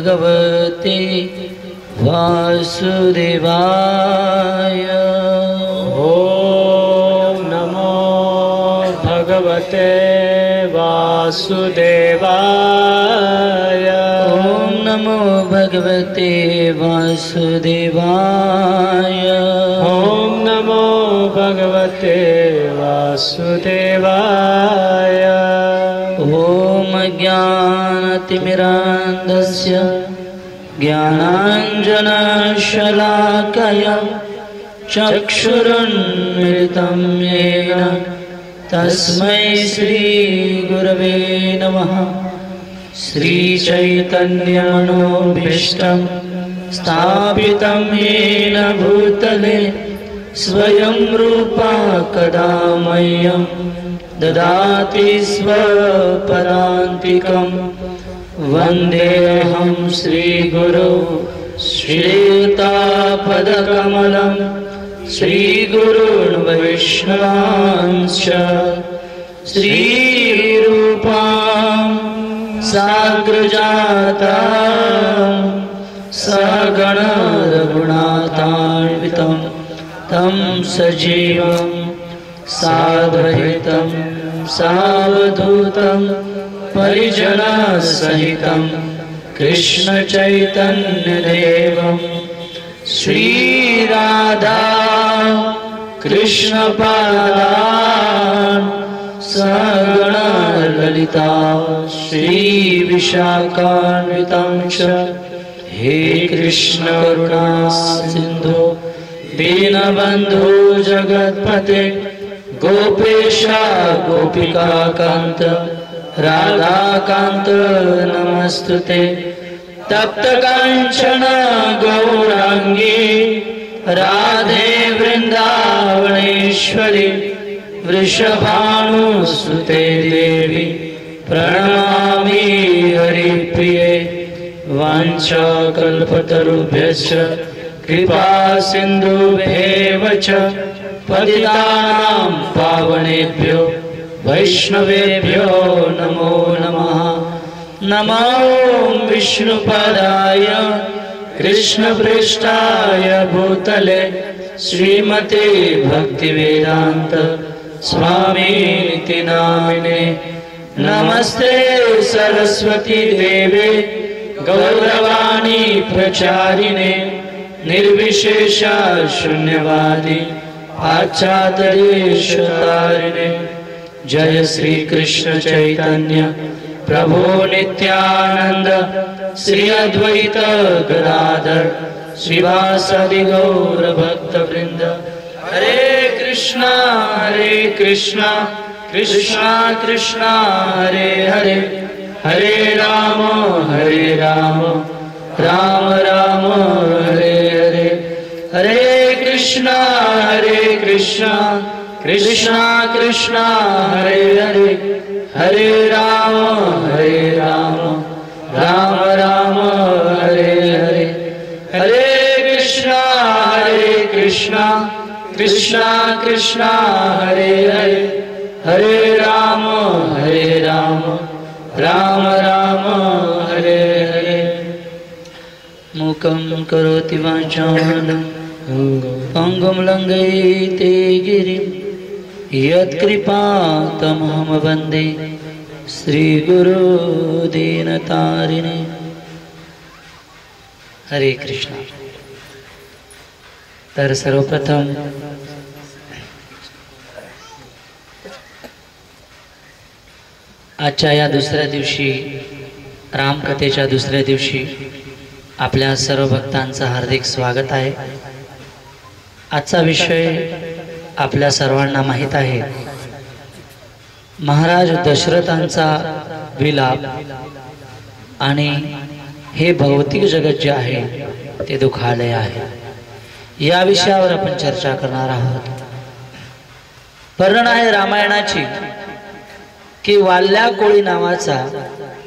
भगवते वासुदेवाय। ओम नमो भगवते वासुदेवाय। ओम नमो भगवते वासुदेवाय। ओम नमो भगवते वासुदेवाय। ओम ज्ञानतिमिरान्धस्य ज्ञानाञ्जनशलाकया चक्षुरुन्मिलितं येन तस्मै श्रीगुरवे नमः। श्रीचैतन्यमनोभीष्टं स्थापितं येन भूतले स्वयं रूपा कदा मह्यं ददाति स्वपदान्तिकं। वन्देऽहं श्रीगुरो श्रीयुतापदकमलं श्रीगुरून् वैष्णवांश्च श्रीरूपां साग्रजातां सगण रघुनाथान्वितं तं सजीवं साद्वैतं सावधूतं परिजनसहितं कृष्णचैतन्यदेवं श्रीराधा कृष्णपादान् सगण ललिता श्रीविशाखान्वितं च। हे कृष्ण करुणा सिन्धु दीनबन्धु जगत्पते गोपेशा गोपिकान्त राधाकान्त नमस्तुते। तप्तकाञ्चन गौराङ्गी राधे वृन्दावनेश्वरी वृषभानुसुते देवी प्रणमामि हरिप्रिये। वाञ्छाकल्पतरुभ्यश्च कृपा सिन्धुभ्येव च पतितानां पावनेभ्यो वैष्णवेभ्यो नमो नमः। नमो विष्णुपदाय कृष्णपृष्ठाय भूतले श्रीमते भक्तिवेदान्त स्वामीति नामिने। नमस्ते सरस्वती देवे गौरवाणी प्रचारिणे निर्विशेषा शून्यवादी पाश्चात्यदेशतारिणे। जय श्री कृष्ण चैतन्य प्रभु नित्यानंद श्री अद्वैत गदाधर श्रीवासदि गौर भक्त वृंद। हरे कृष्णा कृष्णा कृष्णा हरे हरे, हरे राम राम राम हरे हरे। हरे कृष्णा कृष्णा कृष्णा हरे हरे, हरे राम राम राम हरे हरे। हरे कृष्णा कृष्णा कृष्णा हरे हरे, हरे राम राम राम हरे हरे। मूकं करोति वाचालं पंगुं लंघयते गिरिं यत्कृपातमहं वन्दे श्रीगुरो दीनतारिणे। हरे कृष्ण। तर सर्वप्रथम आजच्या या दुसऱ्या दिवशी, रामकथेच्या दुसऱ्या दिवशी आपल्या सर्व भक्तांचं हार्दिक स्वागत आहे। आजचा विषय आपल्या सर्वांना माहीत आहे, महाराज दशरथांचा विलाप आणि हे भौतिक जगत जे आहे ते दुःखालय आहे, या विषयावर आपण चर्चा करणार आहोत। वर्णन आहे रामायणाची की वाल्या कोळी नावाचा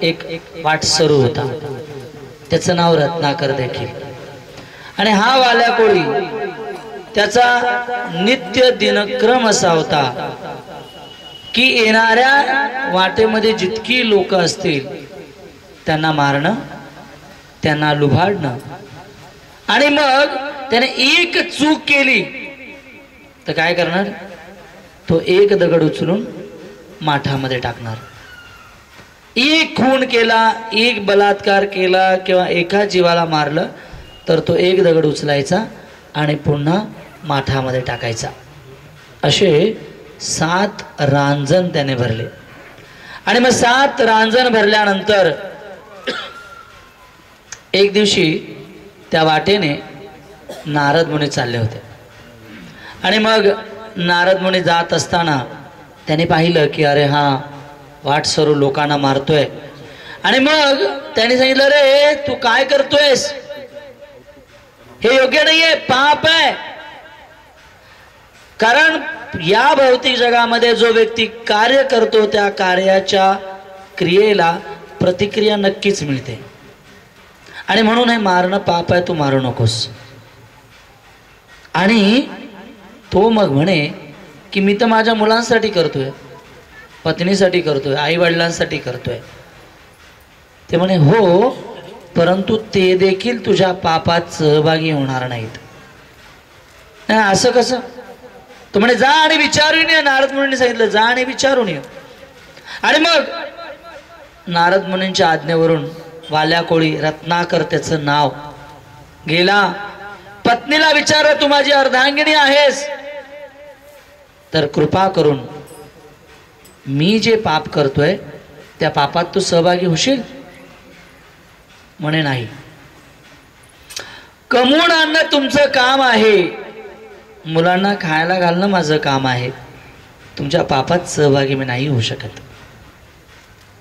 एक वाटसरू होता, त्याचं नाव रत्नाकर देखील। आणि हा वाल्या कोळी त्याचा नित्य दिनक्रम असा होता की येणाऱ्या वाटेमध्ये जितकी लोक असतील त्यांना मारणं त्यांना लुबाडणं, आणि मग त्याने एक चूक केली तर काय करणार? तो एक दगड उचलून माठामध्ये टाकणार. एक खून केला, एक बलात्कार केला किंवा एका जीवाला मारलं तर तो एक दगड उचलायचा आणि पुन्हा माठामध्ये टाकायचा. असे 7 रांजण त्याने भरले. आणि मग 7 रांजण भरल्यानंतर एक दिवशी त्या वाटेने नारद मुनी चालले होते. आणि मग नारद मुनी जात असताना त्याने पाहिलं की अरे हा वाट सरू लोकांना मारतोय. आणि मग त्याने सांगितलं, रे तू काय करतोयस? हे योग्य नाहीये, पाप आहे. कारण या भौतिक जगामध्ये जो व्यक्ती कार्य करतो त्या कार्याच्या क्रियेला प्रतिक्रिया नक्कीच मिळते. आणि म्हणून हे मारणं पाप आहे, तू मारू नकोस. आणि तो मग म्हणे की मी तर माझ्या मुलांसाठी करतोय, पत्नीसाठी करतोय, आई वडिलांसाठी करतोय. ते म्हणे हो, परंतु ते देखील तुझ्या पापात सहभागी होणार नाहीत. नाही असं कसं? तो म्हणे जा आणि विचारून ये. नारद मुनींनी सांगितलं जा आणि विचारून ये. आणि मग नारद मुनींच्या आज्ञेवरून वाल्या कोळी रत्नाकर त्याचं नाव गेला. पत्नीला विचारलं तू माझी अर्धांगिनी आहेस तर कृपा करून मी जे पाप करतोय त्या पापात तू सहभागी होशील? म्हणे नाही. कमवून आणणं तुमचं काम आहे, मुलांना खायला घालणं माझं काम आहे, तुमच्या पापात सहभागी मी नाही होऊ शकत.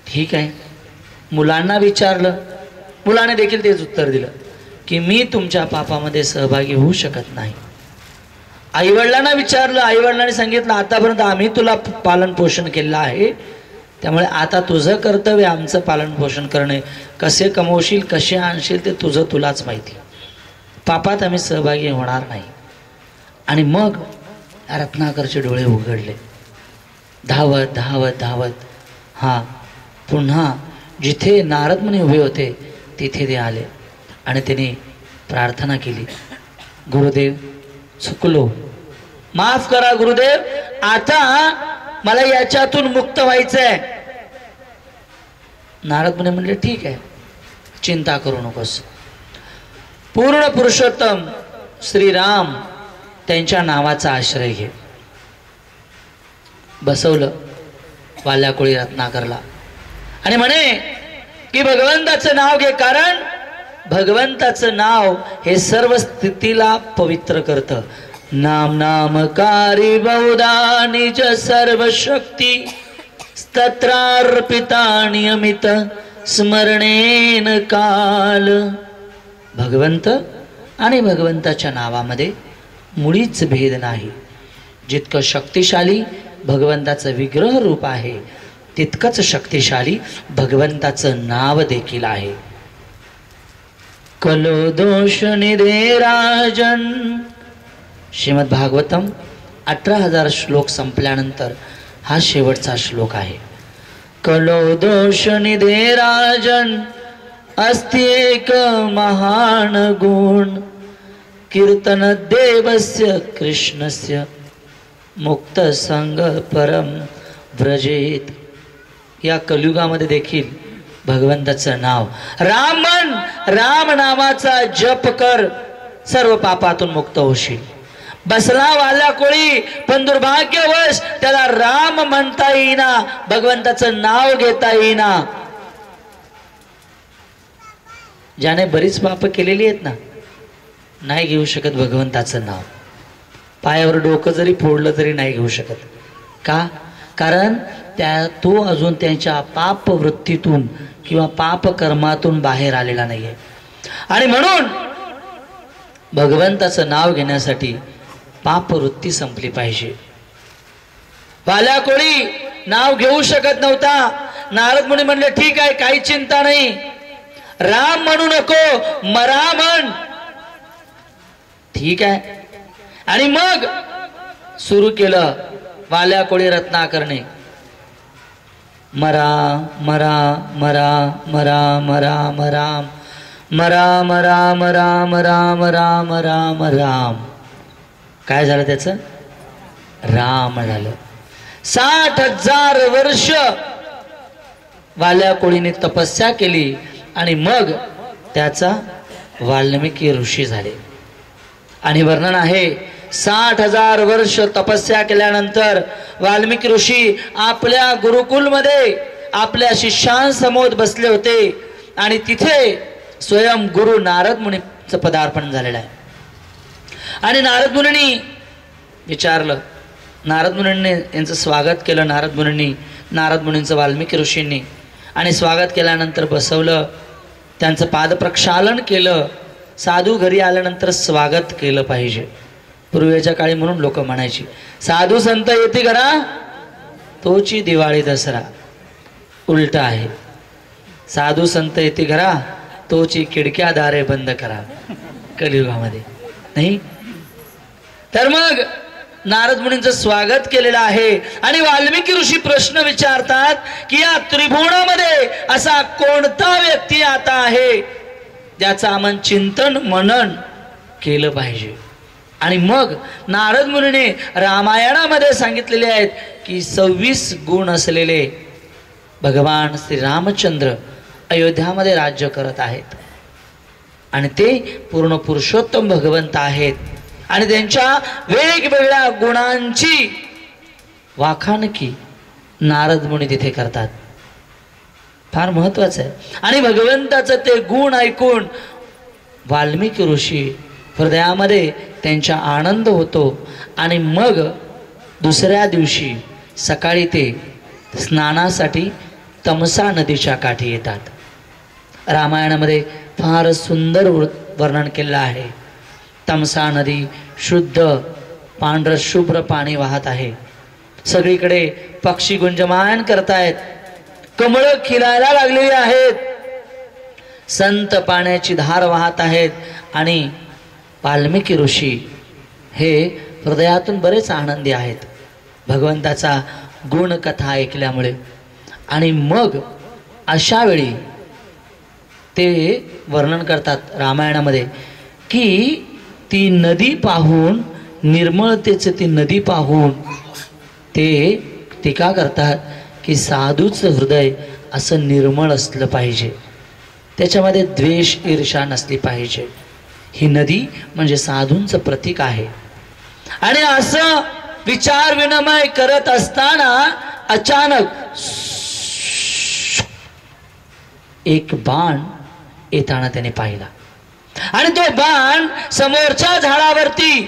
ठीक आहे. मुलांना विचारलं, मुलाने देखील तेच उत्तर दिलं की मी तुमच्या पापामध्ये सहभागी होऊ शकत नाही. आईवडिलांना विचारलं, आईवडिलांनी सांगितलं आतापर्यंत आम्ही तुला पालन पोषण केलं आहे, त्यामुळे आता तुझं कर्तव्य आमचं पालन पोषण करणे. कसे कमवशील, कसे आणशील ते तुझं तुलाच माहिती. पापात आम्ही सहभागी होणार नाही. आणि मग रत्नाकरचे डोळे उघडले. धावत धावत धावत पुन्हा जिथे नारद मुनी उभे होते तिथे ते आले. आणि त्यांनी प्रार्थना केली, गुरुदेव चुकलो, माफ करा गुरुदेव, आता मला याच्यातून मुक्त व्हायचंय. नारद मुनी म्हणले ठीक आहे, चिंता करू नकोस. पूर्ण पुरुषोत्तम श्रीराम त्यांच्या नावाचा आश्रय घे. बसवलं वाल्याकोळी रत्नाकरला आणि म्हणे की भगवंताचं नाव घे, कारण भगवंताचं नाव हे सर्व स्थितीला पवित्र करतं. नाम नामकारी बहुधा निज सर्व शक्ती स्तत्रार्पिता नियमित स्मरणेन काल. भगवंत आणि भगवंताच्या नावामध्ये मुळीच भेद नाही. जितकं शक्तिशाली भगवंताचं विग्रह रूप आहे तितकंच शक्तिशाली भगवंताचं नाव देखील आहे. कलो दोष निधे राजन. श्रीमद भागवतम 18,000 श्लोक संपल्यानंतर हा शेवटचा श्लोक आहे. कलो दोष निधे राजन अस्ति एक महान गुण कीर्तन देवस्य कृष्णस्य मुक्त संग परम व्रजेत. या कलियुगामध्ये देखील भगवंताचं नाव राम म्हण, राम नामाचा जप कर, सर्व पापातून मुक्त होशील. बसला वाल्या कोळी, पण दुर्भाग्यवश त्याला राम म्हणता येईना, भगवंताचं नाव घेता येईना. ज्याने बरीच पाप केलेली आहेत ना, नाही घेऊ शकत भगवंताचं नाव. पायावर डोकं जरी फोडलं तरी नाही घेऊ शकत. का? कारण तो अजून त्यांच्या पाप वृत्तीतून किंवा पाप कर्मातून बाहेर आलेला नाहीये. आणि म्हणून भगवंताचं नाव घेण्यासाठी पाप वृत्ती संपली पाहिजे. वाल्या कोळी नाव घेऊ शकत नव्हता. नारद मुनी म्हणले ठीक आहे, काही चिंता नाही, राम म्हणू नको, मरा म्हण. ठीक आहे. आणि मग सुरू केलं वाल्या कोळी रत्नाकरने, मरा मरा मरा मरा मरा मरा राम राम राम राम राम राम राम. काय झालं त्याचं? राम झालं. 60,000 वर्ष वाल्या कोळीने तपस्या केली आणि मग त्याचा वाल्मिकी ऋषी झाले. आणि वर्णन आहे 60,000 वर्ष तपस्या केल्यानंतर वाल्मिकी ऋषी आपल्या गुरुकुलमध्ये आपल्या शिष्यांसमोर बसले होते आणि तिथे स्वयं गुरु नारद मुनीचं पदार्पण झालेलं आहे. आणि नारद मुनींनी विचारलं, नारद मुनींनी यांचं स्वागत केलं. नारद मुनींचं वाल्मिकी ऋषींनी आणि स्वागत केल्यानंतर बसवलं, त्यांचं पादप्रक्षालन केलं. साधू घरी आल्यानंतर स्वागत केलं पाहिजे. पूर्वीच्या काळी म्हणून लोक म्हणायची, साधू संत येते घरा तोची दिवाळी दसरा. उलट आहे, साधू संत येते घरा तोची खिडक्या दारे बंद करा कलियुगामध्ये. नाही तर मग नारद मुनींचं स्वागत केलेलं आहे. आणि वाल्मिकी ऋषी प्रश्न विचारतात की या त्रिभुवनामध्ये असा कोणता व्यक्ती आता आहे ज्याचं आपण चिंतन मनन केलं पाहिजे. आणि मग नारद मुनीने रामायणामध्ये सांगितलेले आहेत की 26 गुण असलेले भगवान श्री रामचंद्र अयोध्यामध्ये राज्य करत आहेत आणि ते पूर्ण पुरुषोत्तम भगवंत आहेत. आणि त्यांच्या वेगवेगळ्या गुणांची वाखाणकी नारद मुनी तिथे करतात. फार महत्वाचं आहे. आणि भगवंताचं ते गुण ऐकून वाल्मिकी ऋषी हृदयामध्ये त्यांच्या आनंद होतो. आणि मग दुसऱ्या दिवशी सकाळी ते स्नानासाठी तमसा नदीच्या काठी येतात. रामायणामध्ये फार सुंदर वर्णन केलं आहे. तमसा नदी शुद्ध पांढर शुभ्र पाणी वाहत आहे. सगळीकडे पक्षी गुंजमान करतायत, कमळं खिलायला लागलेली आहेत, संत पाण्याची धार वाहत आहेत. आणि वाल्मिकी ऋषी हे हृदयातून बरेच आनंदी आहेत भगवंताचा गुणकथा ऐकल्यामुळे. आणि मग अशा वेळी ते वर्णन करतात रामायणामध्ये की ती नदी पाहून, निर्मळतेचं ती नदी पाहून ते टीका करतात की साधूचं हृदय असं निर्मळ असलं पाहिजे, त्याच्यामध्ये द्वेष ईर्षा नसली पाहिजे. ही नदी म्हणजे साधूंचं प्रतीक आहे. आणि असं विचार विनिमय करत असताना अचानक एक बाण येताना त्याने पाहिला. आणि तो बाण समोरच्या झाडावरती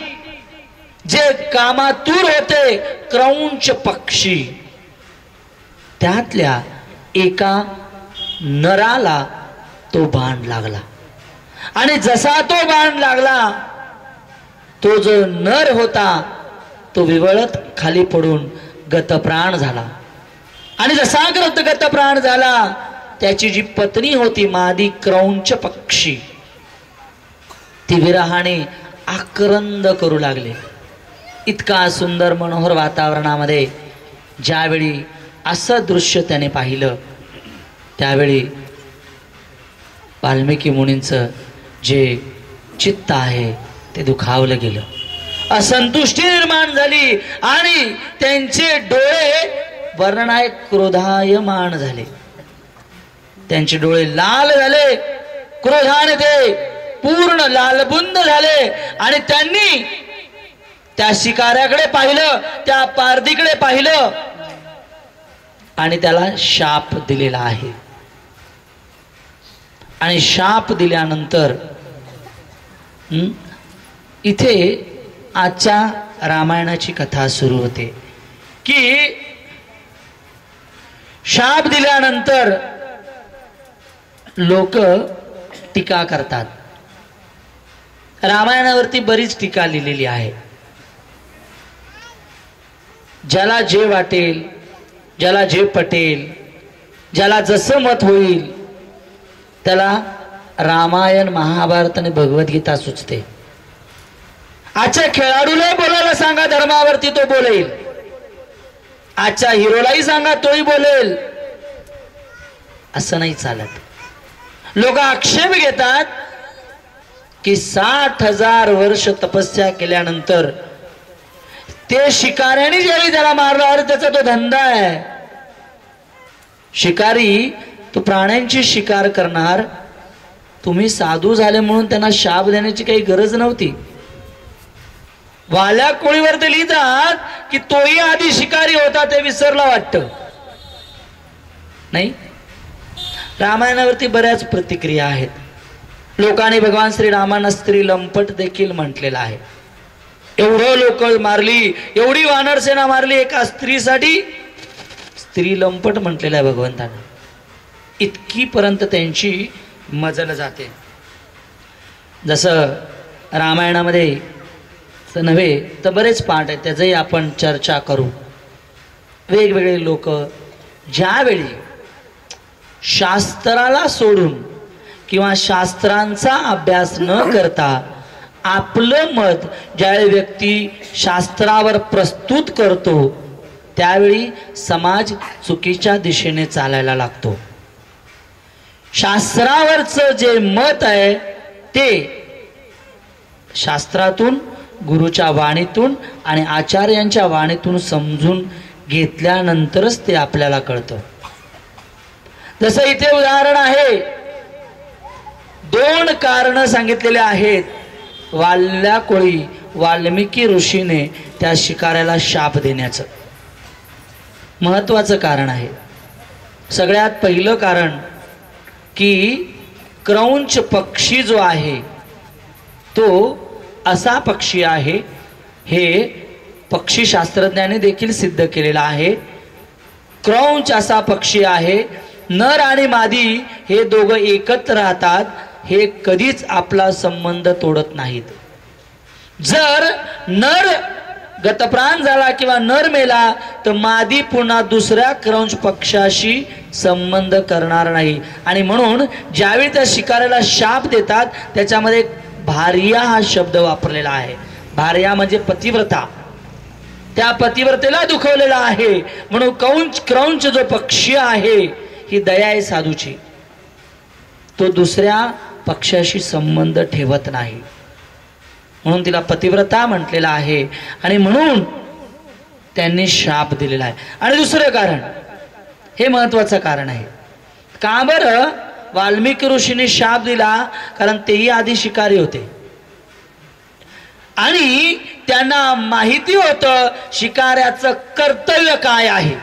जे कामातूर होते क्रौंच पक्षी, त्यातल्या एका नराला तो बाण लागला. आणि जसा तो बाण लागला तो जो नर होता तो विवळत खाली पडून गतप्राण झाला. आणि जसा गतप्राण झाला त्याची जी पत्नी होती मादी क्रौंच पक्षी, ती विरहाने आक्रंद करू लागले. इतका सुंदर मनोहर वातावरणामध्ये ज्यावेळी असं दृश्य त्याने पाहिलं त्यावेळी वाल्मिकी मुनींचं जे चित्त आहे ते दुखावलं गेलं, असंतुष्टी निर्माण झाली. आणि त्यांचे डोळे वर्णन आहे क्रोधायमान झाले. त्यांचे डोळे लाल झाले, क्रोधाने ते पूर्ण लालबुंद झाले. आणि त्यांनी त्या शिकाऱ्याकडे पाहिलं, त्या पारधीकडे पाहिलं आणि त्याला शाप दिलेला आहे. आणि शाप दिल्यानंतर इथे आजच्या रामायणाची कथा सुरू होते की शाप दिल्यानंतर लोक टीका करतात. रामायणावरती बरीच टीका लिहिलेली आहे. ज्याला जे वाटेल, ज्याला जे पटेल, ज्याला जसं मत होईल त्याला रामायण, महाभारत आणि भगवद्गीता सुचते. आजच्या खेळाडूलाही बोलायला सांगा धर्मावरती, तो बोलेल. आजच्या हिरोलाही सांगा, तोही बोलेल. असं नाही चालत. लोक आक्षेप घेतात की 60,000 वर्ष तपस्या केल्यानंतर ते शिकाऱ्याने ज्यावेळी त्याला मारलं, अरे त्याचा तो धंदा आहे. शिकारी तो प्राण्यांची शिकार करणार, तुम्ही साधू झाले म्हणून त्यांना शाप देण्याची काही गरज नव्हती. वाल्या कोळीवर ते लिहितात की तोही आधी शिकारी होता, ते विसरला वाटतं नाही. रामायणावरती बऱ्याच प्रतिक्रिया आहेत. लोकांनी भगवान श्रीरामांना स्त्री लंपट देखील म्हटलेलं आहे. एवढं लोक मारली, एवढी वानर सेना मारली एका स्त्रीसाठी, स्त्री लंपट म्हटलेलं आहे भगवंतांना. इतकीपर्यंत त्यांची मजल जाते. जसं रामायणामध्ये नव्हे तर बरेच पाठ आहेत, त्याचंही आपण चर्चा करू. वेगवेगळे लोक ज्यावेळी शास्त्राला सोडून किंवा शास्त्रांचा अभ्यास न करता आपलं मत ज्यावेळी व्यक्ती शास्त्रावर प्रस्तुत करतो, त्यावेळी समाज चुकीच्या दिशेने चालायला लागतो. शास्त्रावरचं जे मत आहे ते शास्त्रातून, गुरुच्या वाणीतून आणि आचार्यांच्या वाणीतून समजून घेतल्यानंतरच ते आपल्याला कळतं. जसं इथे उदाहरण आहे, 2 कारण सांगितलेले आहेत. वाल्या कोळी वाल्मिकी ऋषीने त्या शिकाऱ्याला शाप देण्याचं महत्वाचं कारण आहे. सगळ्यात पहिलं कारण की क्रौंच पक्षी जो आहे तो असा पक्षी आहे, हे पक्षी शास्त्रज्ञाने देखील सिद्ध केलेलं आहे. क्रौंच असा पक्षी आहे, नर आणि मादी हे दोघं एकत्र राहतात, हे कधीच आपला संबंध तोडत नाहीत. जर नर गतप्राण झाला किंवा नर मेला तर मादी पुन्हा दुसऱ्या क्रौंच पक्षाशी संबंध करणार नाही. आणि म्हणून ज्यावेळी त्या शिकाऱ्याला शाप देतात त्याच्यामध्ये भार्या हा शब्द वापरलेला आहे. भार्या म्हणजे पतिव्रता, त्या पतिव्रतेला दुखवलेला आहे. म्हणून क्रौंच जो पक्षी आहे ही दया आहे साधूची, तो दुसऱ्या पक्षाशी संबंध ठेवत नाही, म्हणून तिला पतिव्रता म्हटलेला आहे आणि म्हणून त्यांनी शाप दिलेला आहे. आणि दुसरं कारण, हे महत्वाचं कारण आहे. का बरं वाल्मिकी ऋषीने शाप दिला? कारण तेही आधी शिकारी होते आणि त्यांना माहिती होतं शिकाऱ्याचं कर्तव्य काय आहे,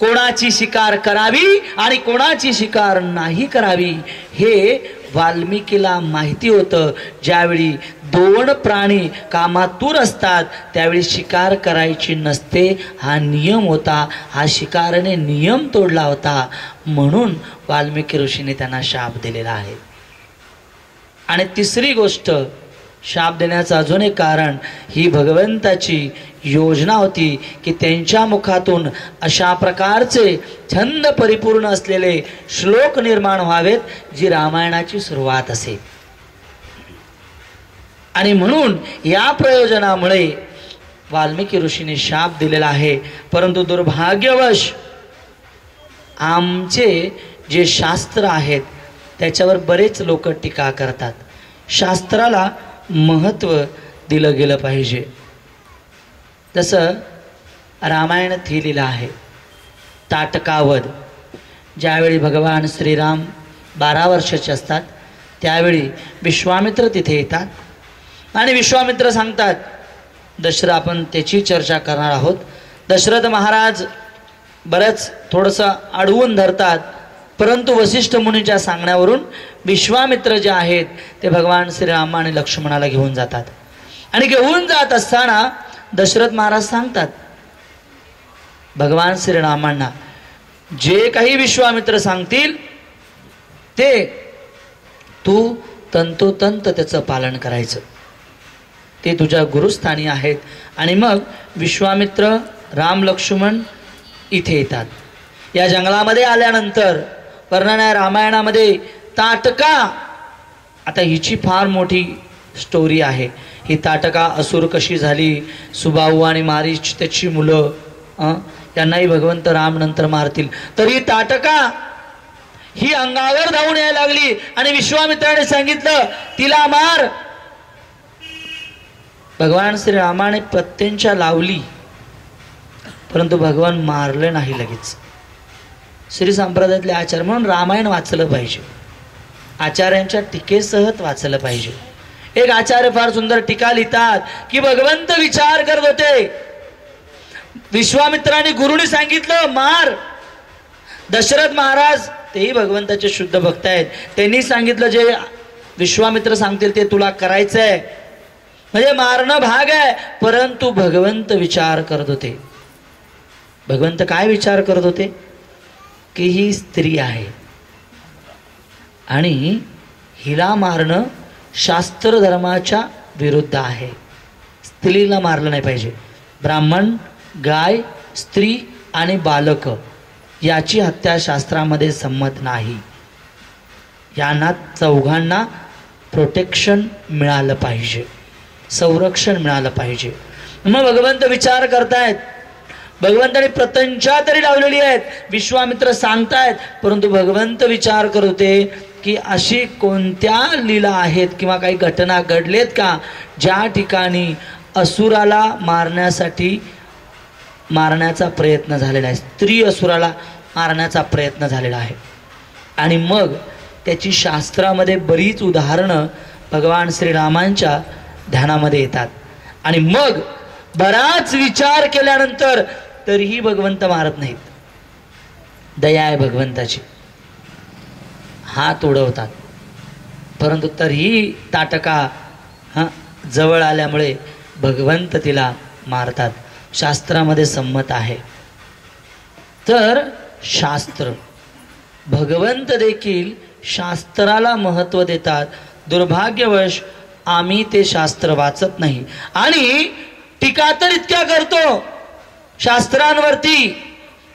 कोणाची शिकार करावी आणि कोणाची शिकार नाही करावी हे वाल्मिकीला माहिती होतं. ज्यावेळी 2 प्राणी कामातूर असतात त्यावेळी शिकार करायची नसते, हा नियम होता. हा शिकारने नियम तोडला होता, म्हणून वाल्मिकी ऋषीने त्यांना शाप दिलेला आहे. आणि तिसरी गोष्ट, शाप देण्याचं अजून एक कारण, ही भगवंताची योजना होती की त्यांच्या मुखातून अशा प्रकारचे छंद परिपूर्ण असलेले श्लोक निर्माण व्हावेत जी रामायणाची सुरुवात असेल. आणि म्हणून या प्रयोजनामुळे वाल्मिकी ऋषीने शाप दिलेला आहे. परंतु दुर्भाग्यवश आमचे जे शास्त्र आहेत त्याच्यावर बरेच लोक टीका करतात. शास्त्राला महत्त्व दिलं गेलं पाहिजे. तसं रामायणात लिहिलेलं आहे ताटकावध. ज्यावेळी भगवान श्रीराम 12 वर्षाचे असतात त्यावेळी विश्वामित्र तिथे येतात आणि विश्वामित्र सांगतात, दशरथ, आपण त्याची चर्चा करणार आहोत. दशरथ महाराज बरंच थोडंसं अडवून धरतात, परंतु वसिष्ठ मुनीच्या सांगण्यावरून विश्वामित्र जे आहेत ते भगवान श्रीराम आणि लक्ष्मणाला घेऊन जातात. आणि घेऊन जात असताना दशरथ महाराज सांगतात भगवान श्रीरामांना, जे काही विश्वामित्र सांगतील ते तू तंतोतंत त्याचं पालन करायचं, ते तुझ्या गुरुस्थानी आहेत. आणि मग विश्वामित्र, राम, लक्ष्मण इथे येतात. या जंगलामध्ये आल्यानंतर वर्णन आहे रामायणामध्ये ताटका. आता हिची फार मोठी स्टोरी आहे. ही ताटका असुर कशी झाली, सुबाहू आणि मारीच त्याची मुलं, यांनाही भगवंत राम नंतर मारतील. तर ही ताटका ही अंगावर धावून यायला लागली आणि विश्वामित्राने सांगितलं तिला मार. भगवान श्रीरामाने प्रत्यंचा लावली, परंतु भगवान मारले नाही लगेच. श्री संप्रदायातले आचार्य म्हणून रामायण वाचलं पाहिजे, आचार्यांच्या टीकेसहच वाचलं पाहिजे. एक आचार्य फार सुंदर टीका लिहितात की भगवंत विचार करत होते, विश्वामित्राने गुरुने सांगितलं मार. दशरथ महाराज तेही भगवंताचे शुद्ध भक्त आहेत, त्यांनी सांगितलं जे विश्वामित्र सांगतील ते तुला करायचंय, म्हणजे मारणं भाग आहे. परंतु भगवंत विचार करत होते. भगवंत काय विचार करत होते की ही स्त्री आहे आणि हिला मारणं शास्त्र धर्माच्या विरुद्ध आहे. स्त्रीला मारलं नाही पाहिजे. ब्राह्मण, गाय, स्त्री आणि बालक याची हत्या शास्त्रामध्ये संमत नाही. यांना चौघांना प्रोटेक्शन मिळालं पाहिजे, संरक्षण मिळालं पाहिजे. मग भगवंत विचार करतायत, भगवंताने प्रतंचा तरी लावलेली आहेत, विश्वामित्र सांगतायत, परंतु भगवंत विचार करत होते की अशी कोणत्या लीला आहेत किंवा काही घटना घडलेत का ज्या ठिकाणी असुराला मारण्याचा प्रयत्न झालेला आहे, स्त्री असुराला मारण्याचा प्रयत्न झालेला आहे. आणि मग त्याची शास्त्रामध्ये बरीच उदाहरणं भगवान श्रीरामांच्या ध्यानामध्ये येतात. आणि मग बराच विचार केल्यानंतर तरीही भगवंत मारत नाहीत. दया आहे भगवंताची, हात उडवतात, परंतु तरीही ताटका जवळ आल्यामुळे भगवंत तिला मारतात. शास्त्रामध्ये संमत आहे. तर शास्त्र, भगवंत देखील शास्त्राला महत्त्व देतात. दुर्भाग्यवश आम्ही ते शास्त्र वाचत नाही आणि टीका तर इतक्या करतो शास्त्रांवरती,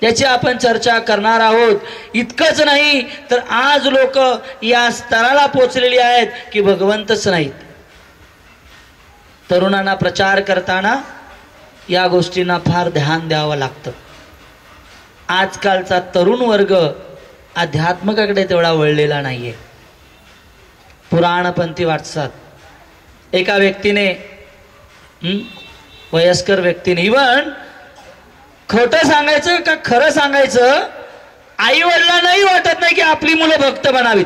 त्याची आपण चर्चा करणार आहोत. इतकंच नाही तर आज लोक या स्तराला पोचलेली आहेत की भगवंतच नाहीत. तरुणांना प्रचार करताना या गोष्टींना फार ध्यान द्यावं लागतं. आजकालचा तरुण वर्ग अध्यात्माकडे तेवढा वळलेला नाहीये, पुराणपंथी वाटतात. एका व्यक्तीने, वयस्कर व्यक्तीने, इवन खोटं सांगायचं का खरं सांगायचं आई वडिलांनाही वाटत नाही की आपली मुलं भक्त बनावीत,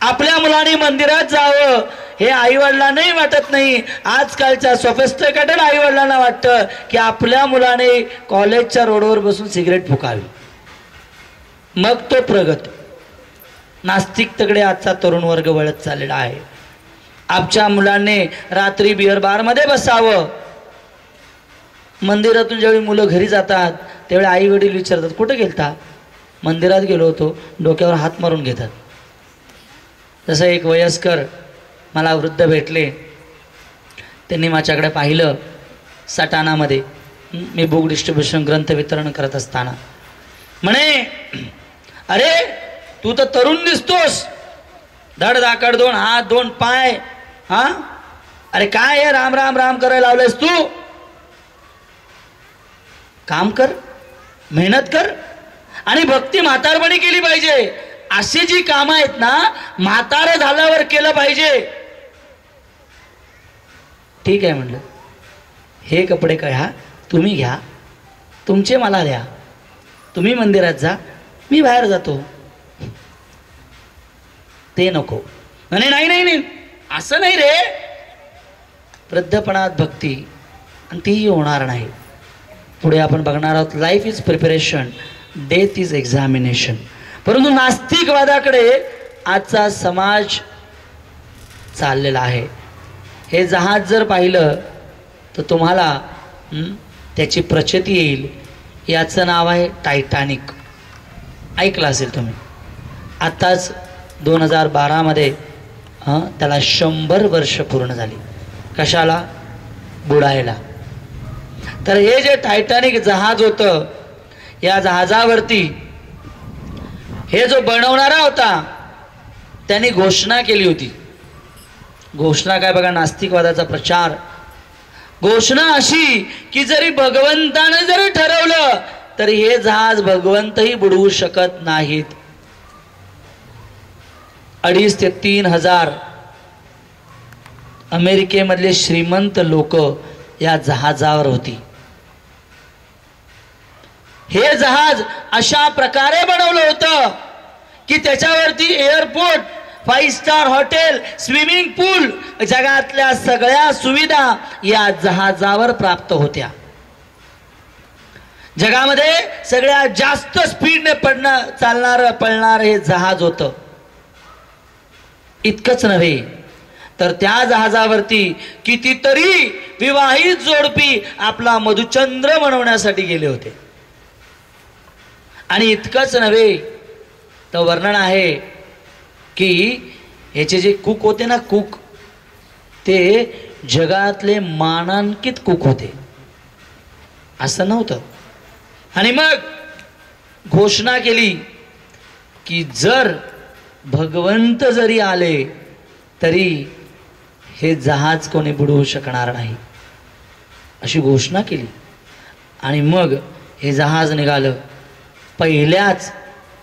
आपल्या मुलांनी मंदिरात जावं हे आई वडिलांनाही वाटत नाही. आजकालच्या सोफिस्टिकेटेड आई वडिलांना वाटतं की आपल्या मुलाने कॉलेजच्या रोडवर बसून सिगरेट फुकावी, मग तो प्रगत. नास्तिकतेकडे आजचा तरुण वर्ग वळत चाललेला आहे. आमच्या मुलांनी रात्री बिअर बारमध्ये बसावं. मंदिरातून ज्यावेळी मुलं घरी जातात त्यावेळी आई वडील विचारतात कुठे गेलता, मंदिरात गेलो होतो, डोक्यावर हात मारून घेतात. जसं एक वयस्कर मला वृद्ध भेटले, त्यांनी माझ्याकडे पाहिलं सटाणामध्ये, मी बुक डिस्ट्रीब्युशन ग्रंथ वितरण करत असताना. म्हणे अरे तू तर तरुण दिसतोस, धड धाकड, 2 हात 2 पाय, अरे काय आहे, राम राम राम करायला लावलंयस तू, काम कर, मेहनत कर आणि भक्ती म्हातारपणी केली पाहिजे. अशी जी कामं आहेत ना म्हातारं झाल्यावर केलं पाहिजे. ठीक आहे म्हणलं, हे कपडे घ्या, तुम्ही घ्या, तुमचे मला द्या, तुम्ही मंदिरात जा, मी बाहेर जातो. ते नको. नाही नाही नाही नाही असं नाही रे. वृद्धपणात भक्ती आणि तीही होणार नाही. पुढे आपण बघणार आहोत, life is preparation, death is examination. परंतु नास्तिकवादाकडे आजचा समाज चाललेला आहे. हे जहाज जर पाहिलं तर तुम्हाला त्याची प्रचिती येईल. याचं नाव आहे टायटॅनिक. ऐकलं असेल तुम्ही. आत्ताच 2012मध्ये त्याला 100 वर्ष पूर्ण झाली. कशाला? बुडायला. तर हे जे टायटॅनिक जहाज होतं, या जहाजावरती हे जो बनवणारा होता त्यांनी घोषणा केली होती. घोषणा काय बघा, नास्तिकवादाचा प्रचार. घोषणा अशी की जरी भगवंताने जरी ठरवलं तर हे जहाज भगवंतही बुडवू शकत नाहीत. 2,500 ते 3,000 अमेरिकेमधले श्रीमंत लोक या जहाजावर होती. हे जहाज अशा प्रकारे बनवलं होतं की त्याच्यावरती एअरपोर्ट, 5 स्टार हॉटेल, स्विमिंग पूल, जगातल्या सगळ्या सुविधा या जहाजावर प्राप्त होत्या. जगामध्ये सगळ्यात जास्त स्पीडने पळणार हे जहाज होतं. इतकंच नव्हे तर त्या जहाजावरती कितीतरी विवाहित जोडपी आपला मधुचंद्र मनवण्यासाठी गेले होते. आणि इतकंच नव्हे तर वर्णन आहे की याचे जे कुक होते ना, कुक, ते जगातले मानांकित कुक होते. असं नव्हतं. आणि मग घोषणा केली की जर भगवंत जरी आले तरी हे जहाज कोणी बुडवू शकणार नाही, अशी घोषणा केली. आणि मग हे जहाज निघालं. पहिल्याच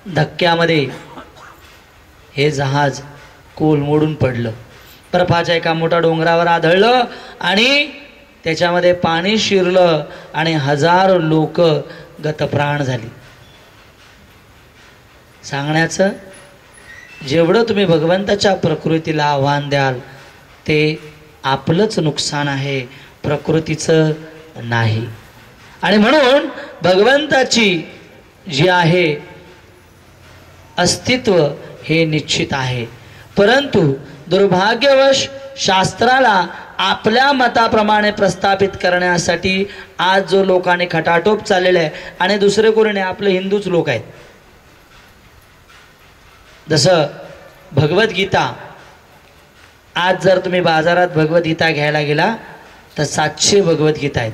धक्क्यामध्ये हे जहाज कोलमोडून पडलं. बर्फाच्या एका मोठ्या डोंगरावर आदळलं आणि त्याच्यामध्ये पाणी शिरलं आणि हजारो लोक गतप्राण झाली. सांगण्याचं, जेवढं तुम्ही भगवंताच्या प्रकृतीला आव्हान द्याल ते आपलंच नुकसान आहे, प्रकृतीचं नाही. आणि म्हणून भगवंताची जी आहे अस्तित्व हे निश्चित आहे. परंतु दुर्भाग्यवश शास्त्राला आपल्या मताप्रमाणे प्रस्थापित करण्यासाठी आज जो लोकांनी खटाटोप चाललेला आहे, आणि दुसरे कोणी नाही, आपले हिंदूच लोक आहेत. जसं भगवद्गीता, आज जर तुम्ही बाजारात भगवद्गीता घ्यायला गेला तर 700 भगवद्गीता आहेत.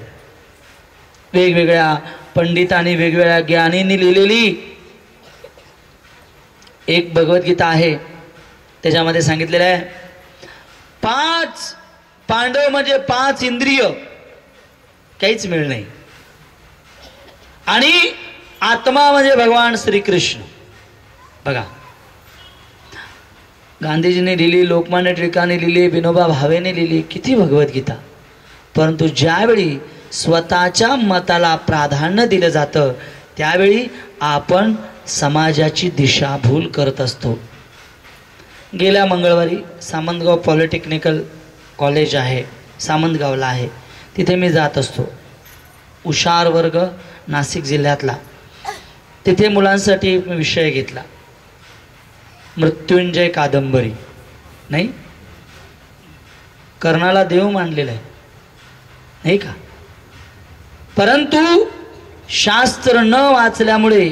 वेगवेगळ्या पंडितांनी, वेगवेगळ्या ज्ञानींनी लिहिलेली एक भगवद्गीता आहे. त्याच्यामध्ये सांगितलेलं आहे 5 पांडव म्हणजे 5 इंद्रिय, काहीच मिळ नाही. आणि आत्मा म्हणजे भगवान श्रीकृष्ण. बघा, गांधीजींनी लिहिली, लोकमान्य टिळकांनी लिहिली, विनोबा भावेने लिहिली, किती भगवद्गीता. परंतु ज्यावेळी स्वतःच्या मताला प्राधान्य दिलं जातं त्यावेळी आपण समाजाची दिशाभूल करत असतो. गेल्या मंगळवारी सामंतगाव पॉलिटेक्निकल कॉलेज आहे, सामंतगावला आहे, तिथे मी जात असतो. हुशार वर्ग नाशिक जिल्ह्यातला. तिथे मुलांसाठी एक विषय घेतला, मृत्युंजय कादंबरी. नाही, कर्णाला देव मानलेला आहे, नाही का? परंतु शास्त्र न वाचल्यामुळे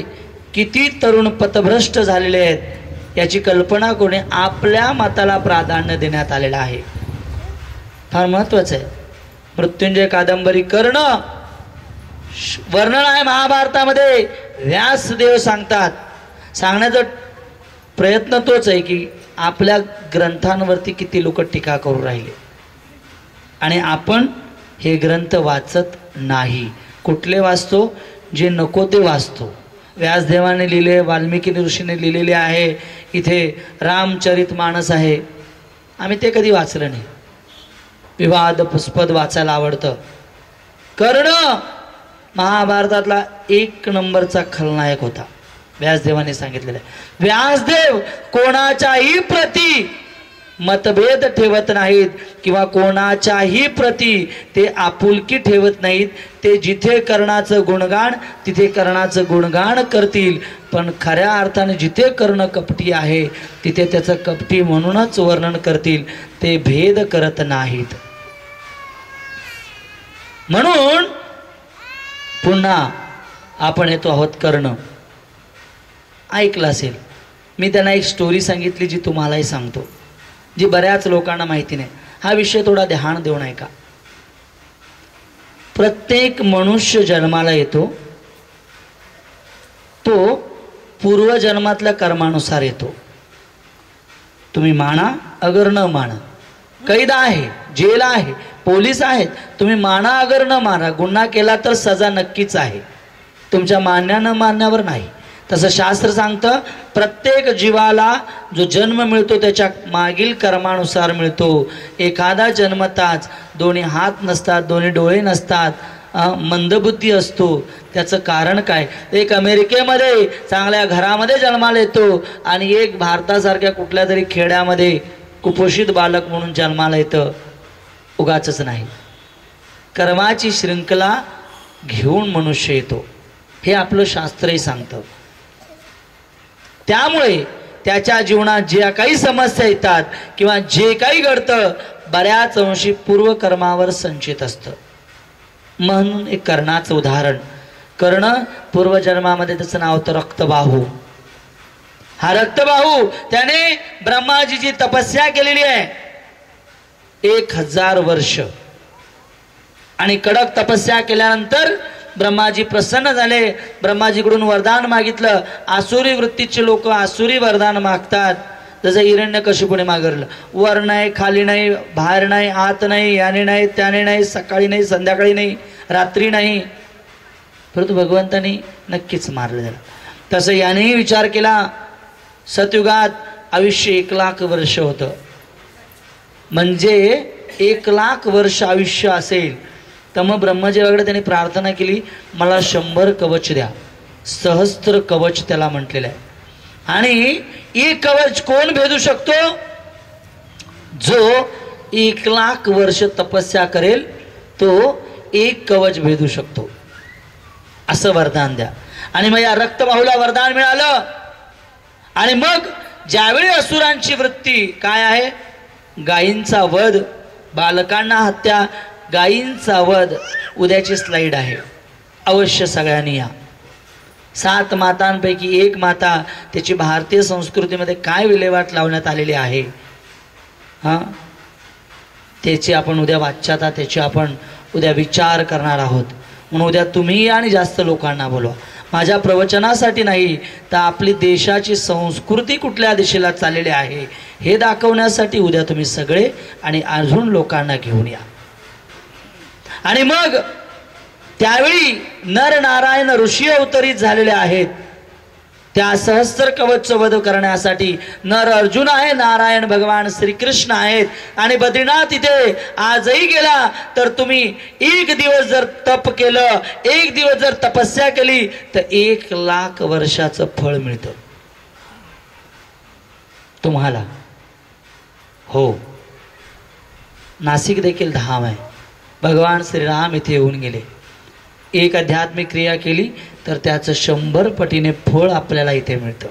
किती तरुण पथभ्रष्ट झालेले आहेत याची कल्पना कोणी आपल्या मताला प्राधान्य देण्यात आलेलं आहे. फार महत्त्वाचं आहे. मृत्युंजय कादंबरी कर्ण वर्णन आहे महाभारतामध्ये. व्यासदेव सांगतात, सांगण्याचा प्रयत्न तोच आहे की आपल्या ग्रंथांवरती किती लोक टीका करू राहिले आणि आपण हे ग्रंथ वाचत नाही. कुठले वाचतो? जे नको ते वाचतो. व्यासदेवाने लिहिले, वाल्मिकी ऋषीने लिहिलेले आहे. इथे रामचरितमानस आहे, आम्ही ते कधी वाचलं नाही. विवादस्पद वाचायला आवडतं. कर्ण महाभारतातला 1 नंबरचा खलनायक होता, व्यासदेवाने सांगितलेलं आहे. व्यासदेव कोणाच्याही प्रती मतभेद ठेवत नाहीत किंवा कोणाच्याही प्रती ते आपुलकी ठेवत नाहीत. ते जिथे कर्णाचं गुणगान तिथे कर्णाचं गुणगान करतील, पण खऱ्या अर्थाने जिथे कर्ण कपटी आहे तिथे त्याचं कपटी म्हणूनच वर्णन करतील. ते भेद करत नाहीत. म्हणून पुन्हा आपण येतो आहोत कर्ण. ऐकलं असेल, मी त्यांना एक स्टोरी सांगितली जी तुम्हालाही सांगतो, जी बऱ्याच लोकांना माहिती नाही. हा विषय थोडा ध्यान देऊन ऐका. प्रत्येक मनुष्य जन्माला येतो, तो पूर्वजन्मातल्या कर्मानुसार येतो. तुम्ही माना अगर न माना, कैद आहे, जेल आहे, पोलीस आहेत, तुम्ही माना अगर न माना, गुन्हा केला तर सजा नक्कीच आहे. तुमच्या मान्यानं मान्यावर नाही. तसं शास्त्र सांगतं प्रत्येक जीवाला जो जन्म मिळतो त्याच्या मागील कर्मानुसार मिळतो. एखादा जन्मताच दोन्ही हात नसतात, दोन्ही डोळे नसतात, मंदबुद्धी असतो. त्याचं कारण काय? एक अमेरिकेमध्ये चांगल्या घरामध्ये जन्माला येतो आणि एक भारतासारख्या कुठल्या तरी खेड्यामध्ये कुपोषित बालक म्हणून जन्माला येतं. उगाचच नाही, कर्माची शृंखला घेऊन मनुष्य येतो, हे आपलं शास्त्रही सांगतं. त्यामुळे त्याच्या जीवनात ज्या काही समस्या येतात किंवा जे काही घडतं बऱ्याच अंशी पूर्वकर्मावर संचित असतं. म्हणून एक कर्णाचं उदाहरण, कर्ण पूर्वजन्मामध्ये त्याचं नाव होतं रक्तबाहू. हा रक्तबाहू त्याने ब्रह्माजीची तपस्या केलेली आहे 1000 वर्ष, आणि कडक तपस्या केल्यानंतर ब्रह्माजी प्रसन्न झाले. ब्रह्माजीकडून वरदान मागितलं. आसुरी वृत्तीचे लोक आसुरी वरदान मागतात. जसं हिरण्यकशिपूने मागितलं, वर नाही, खाली नाही, बाहेर नाही, आत नाही, याने नाही, त्याने नाही, सकाळी नाही, संध्याकाळी नाही, रात्री नाही. परंतु भगवंतांनी नक्कीच मारलं त्याला. तसं यानेही विचार केला. सतयुगात आयुष्य 1,00,000 वर्ष होतं, म्हणजे 1,00,000 वर्ष आयुष्य असेल तर मग ब्रह्मदेवाकडे त्यांनी प्रार्थना केली, मला 100 कवच द्या. सहस्त्र कवच त्याला म्हटलेलं आहे. आणि एक कवच कोण भेदू शकतो? जो 1,00,000 वर्ष तपस्या करेल तो एक कवच भेदू शकतो, असं वरदान द्या. आणि मग या रक्तबाहूला वरदान मिळालं. आणि मग ज्यावेळी असुरांची वृत्ती काय आहे? गायींचा वध, बालकांना हत्या, गायींचा वध. उद्याची स्लाईड आहे, अवश्य सगळ्यांनी या. 7 मातांपैकी एक माता, त्याची भारतीय संस्कृतीमध्ये काय विल्हेवाट लावण्यात आलेली आहे त्याची आपण उद्या वाच्यता, त्याची आपण उद्या विचार करणार आहोत. म्हणून उद्या तुम्ही आणि जास्त लोकांना बोलवा. माझ्या प्रवचनासाठी नाही तर आपली देशाची संस्कृती कुठल्या दिशेला चाललेली आहे हे दाखवण्यासाठी उद्या तुम्ही सगळे आणि अजून लोकांना घेऊन या. आणि मग त्यावेळी नर नारायण ऋषी अवतरित झालेले आहेत. त्या सहस्त्र कवच वध करण्यासाठी नर अर्जुन आहे, नारायण भगवान श्रीकृष्ण आहेत. आणि बद्रीनाथ इथे आजही गेला तर तुम्ही 1 दिवस जर तप केलं, 1 दिवस जर तपस्या केली तर 1,00,000 वर्षाचं फळ मिळतं तुम्हाला. हो, नाशिक देखील धाम आहे. भगवान श्रीराम इथे येऊन गेले. एक आध्यात्मिक क्रिया केली तर त्याचं 100 पटीने फळ आपल्याला इथे मिळतं.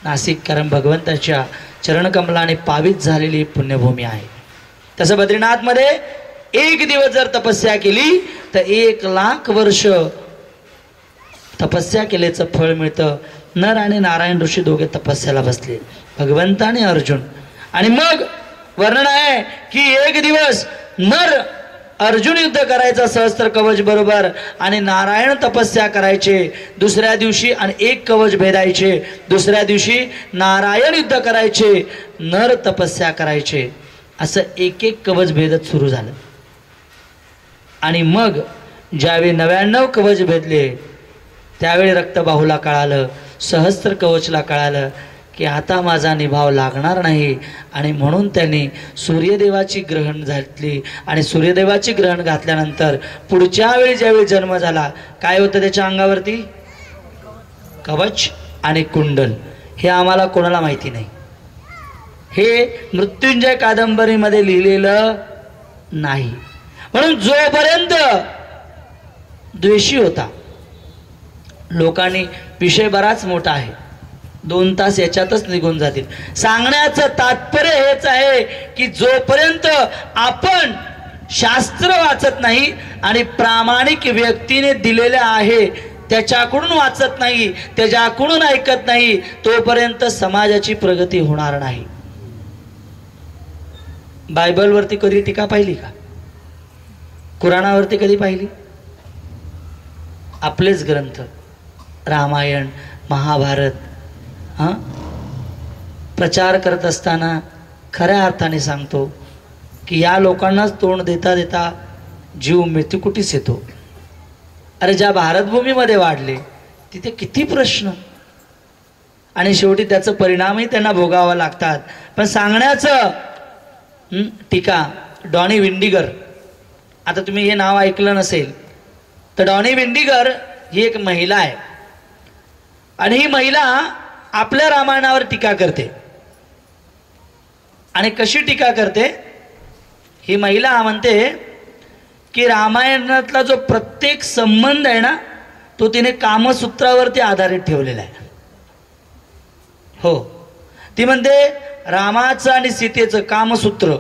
नाशिक कारण भगवंताच्या चरणकमलाने पावित झालेली पुण्यभूमी आहे. तसं बद्रीनाथमध्ये 1 दिवस जर तपस्या केली तर 1,00,000 वर्ष तपस्या केल्याचं फळ मिळतं. नर आणि नारायण ऋषी दोघे तपस्याला बसले, भगवंत आणि अर्जुन. आणि मग वर्णन आहे की 1 दिवस नर अर्जुन युद्ध करायचा सहस्त्र कवच बरोबर, आणि नारायण तपस्या करायचे दुसऱ्या दिवशी, आणि 1 कवच भेदायचे. दुसऱ्या दिवशी नारायण युद्ध करायचे, नर तपस्या करायचे. असं 1-1 कवच भेदत सुरू झालं. आणि मग ज्यावेळी 99 कवच भेदले त्यावेळी रक्तबाहूला कळालं, सहस्त्र कवचला कळालं की आता माझा निभाव लागणार नाही. आणि म्हणून त्यांनी सूर्यदेवाची ग्रहण घातली. आणि सूर्यदेवाची ग्रहण घातल्यानंतर पुढच्या वेळी ज्यावेळी जन्म झाला काय होतं त्याच्या अंगावरती? कवच आणि कुंडल. हे आम्हाला कोणाला माहिती नाही, हे मृत्युंजय कादंबरीमध्ये लिहिलेलं नाही. म्हणून जोपर्यंत द्वेषी होता, लोकांनी विषय बराच मोठा आहे, 2 तास याच्यातच निघून जातील. सांगण्याचं तात्पर्य हेच आहे की जोपर्यंत आपण शास्त्र वाचत नाही आणि प्रामाणिक व्यक्तीने दिलेले आहे त्याच्याकडून वाचत नाही, त्याच्याकडून ऐकत नाही, तोपर्यंत समाजाची प्रगती होणार नाही. बायबलवरती कधी टीका पाहिली का? कुराणावरती कधी पाहिली? आपलेच ग्रंथ रामायण महाभारत प्रचार करत असताना खऱ्या अर्थाने सांगतो की या लोकांनाच तोंड देता देता जीव मृत्युकुटीस येतो. अरे ज्या भारतभूमीमध्ये वाढले तिथे किती प्रश्न, आणि शेवटी त्याचा परिणामही त्यांना भोगावा लागतात. पण सांगण्याचं टीका डॉनी विंडिगर, आता तुम्ही हे नाव ऐकलं नसेल तर डॉनी विंडिगर ही एक महिला आहे आणि ही महिला आपल्या रामायणावर टीका करते. आणि कशी टीका करते? ही महिला म्हणते की रामायणातला जो प्रत्येक संबंध आहे ना तो तिने कामसूत्रावरती आधारित ठेवलेला आहे. हो, ती म्हणते रामाचं आणि सीतेचं कामसूत्र,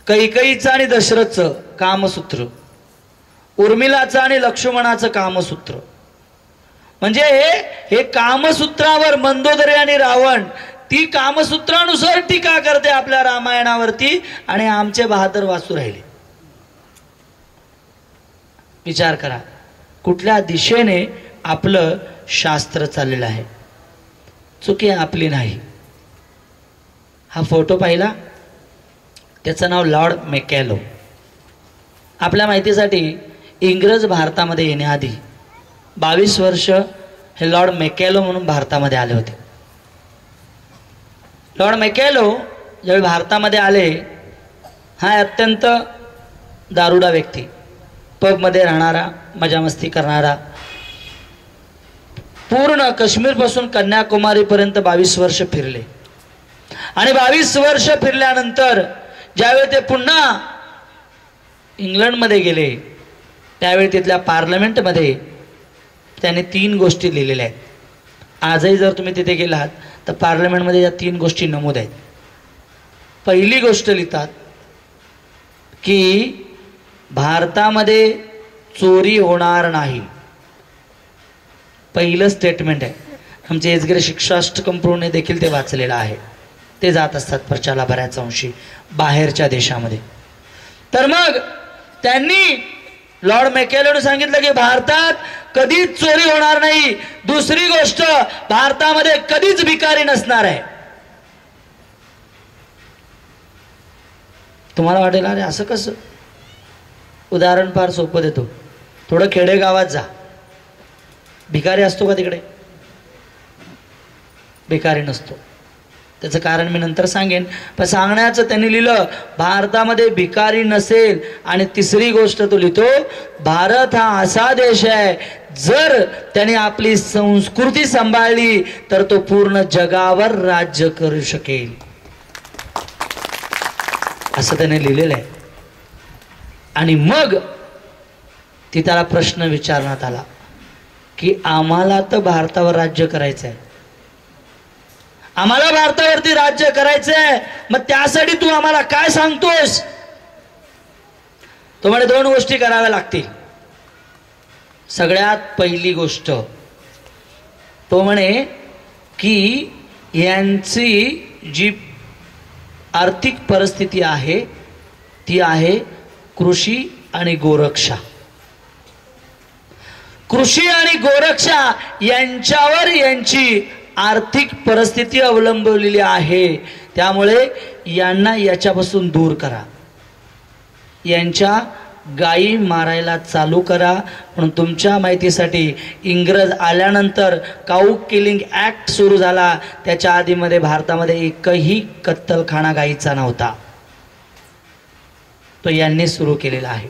कैकेयीचं आणि दशरथचं कामसूत्र, उर्मिलाचं आणि लक्ष्मणाचं कामसूत्र, म्हणजे हे कामसूत्रावर मंदोदरी आणि रावण ती कामसूत्रानुसार टीका करते आपल्या रामायणावरती आणि आमचे बहादर वाचू राहिले. विचार करा कुठल्या दिशेने आपलं शास्त्र चाललेलं आहे. चुकी आपली नाही. हा फोटो पाहिला, त्याचं नाव लॉर्ड मेकॅलो. आपल्या माहितीसाठी इंग्रज भारतामध्ये येण्याआधी 22 वर्ष हे लॉर्ड मेकॅलो म्हणून भारतामध्ये आले होते. लॉर्ड मेकॅलो ज्यावेळी भारतामध्ये आले, हा अत्यंत दारुडा व्यक्ती, पबमध्ये राहणारा, मजामस्ती करणारा, पूर्ण काश्मीरपासून कन्याकुमारीपर्यंत 22 वर्ष फिरले. आणि 22 वर्ष फिरल्यानंतर ज्यावेळी ते पुन्हा इंग्लंडमध्ये गेले त्यावेळी तिथल्या पार्लमेंटमध्ये त्याने 3 गोष्टी लिहिलेल्या आहेत. आजही जर तुम्ही तिथे गेलात तर पार्लमेंटमध्ये या 3 गोष्टी नमूद आहेत. पहिली गोष्ट लिहितात की भारतामध्ये चोरी होणार नाही. पहिलं स्टेटमेंट आहे. आमचे एजगिरी शिक्षाष्टकम प्रभूने देखील ते वाचलेलं आहे. ते जात असतात प्रचाला बऱ्याच अंशी बाहेरच्या देशामध्ये. तर मग त्यांनी लॉर्ड मेकॅलोने सांगितलं की भारतात कधीच चोरी होणार नाही. दुसरी गोष्ट, भारतामध्ये कधीच भिकारी नसणार आहे. तुम्हाला वाटेल अरे असं कसं? उदाहरण फार सोपं देतो. थोडं खेडेगावात जा, भिकारी असतो का तिकडे? भिकारी नसतो. त्याचं कारण मी नंतर सांगेन, पण सांगण्याचं त्यांनी लिहिलं भारतामध्ये भिकारी नसेल. आणि तिसरी गोष्ट तो लिहितो, भारत हा असा देश आहे जर त्याने आपली संस्कृती सांभाळली तर तो पूर्ण जगावर राज्य करू शकेल, असं त्याने लिहिलेलं आहे. आणि मग ती त्याला प्रश्न विचारण्यात आला की आम्हाला तर भारतावर राज्य करायचं आहे, आम्हाला भारतावरती राज्य करायचंय, मग त्यासाठी तू आम्हाला काय सांगतोस? तो म्हणे 2 गोष्टी कराव्या लागतील. सगळ्यात पहिली गोष्ट तो म्हणे की यांची जी आर्थिक परिस्थिती आहे ती आहे कृषी आणि गोरक्षा. कृषी आणि गोरक्षा यांच्यावर यांची आर्थिक परिस्थिती अवलंबलेली आहे. त्यामुळे यांना याच्यापासून दूर करा, यांच्या गायी मारायला चालू करा. म्हणून तुमच्या माहितीसाठी इंग्रज आल्यानंतर काऊ किलिंग ॲक्ट सुरू झाला. त्याच्या आधीमध्ये भारतामध्ये एकही कत्तलखाना गायीचा नव्हता. तो यांनी सुरू केलेला आहे.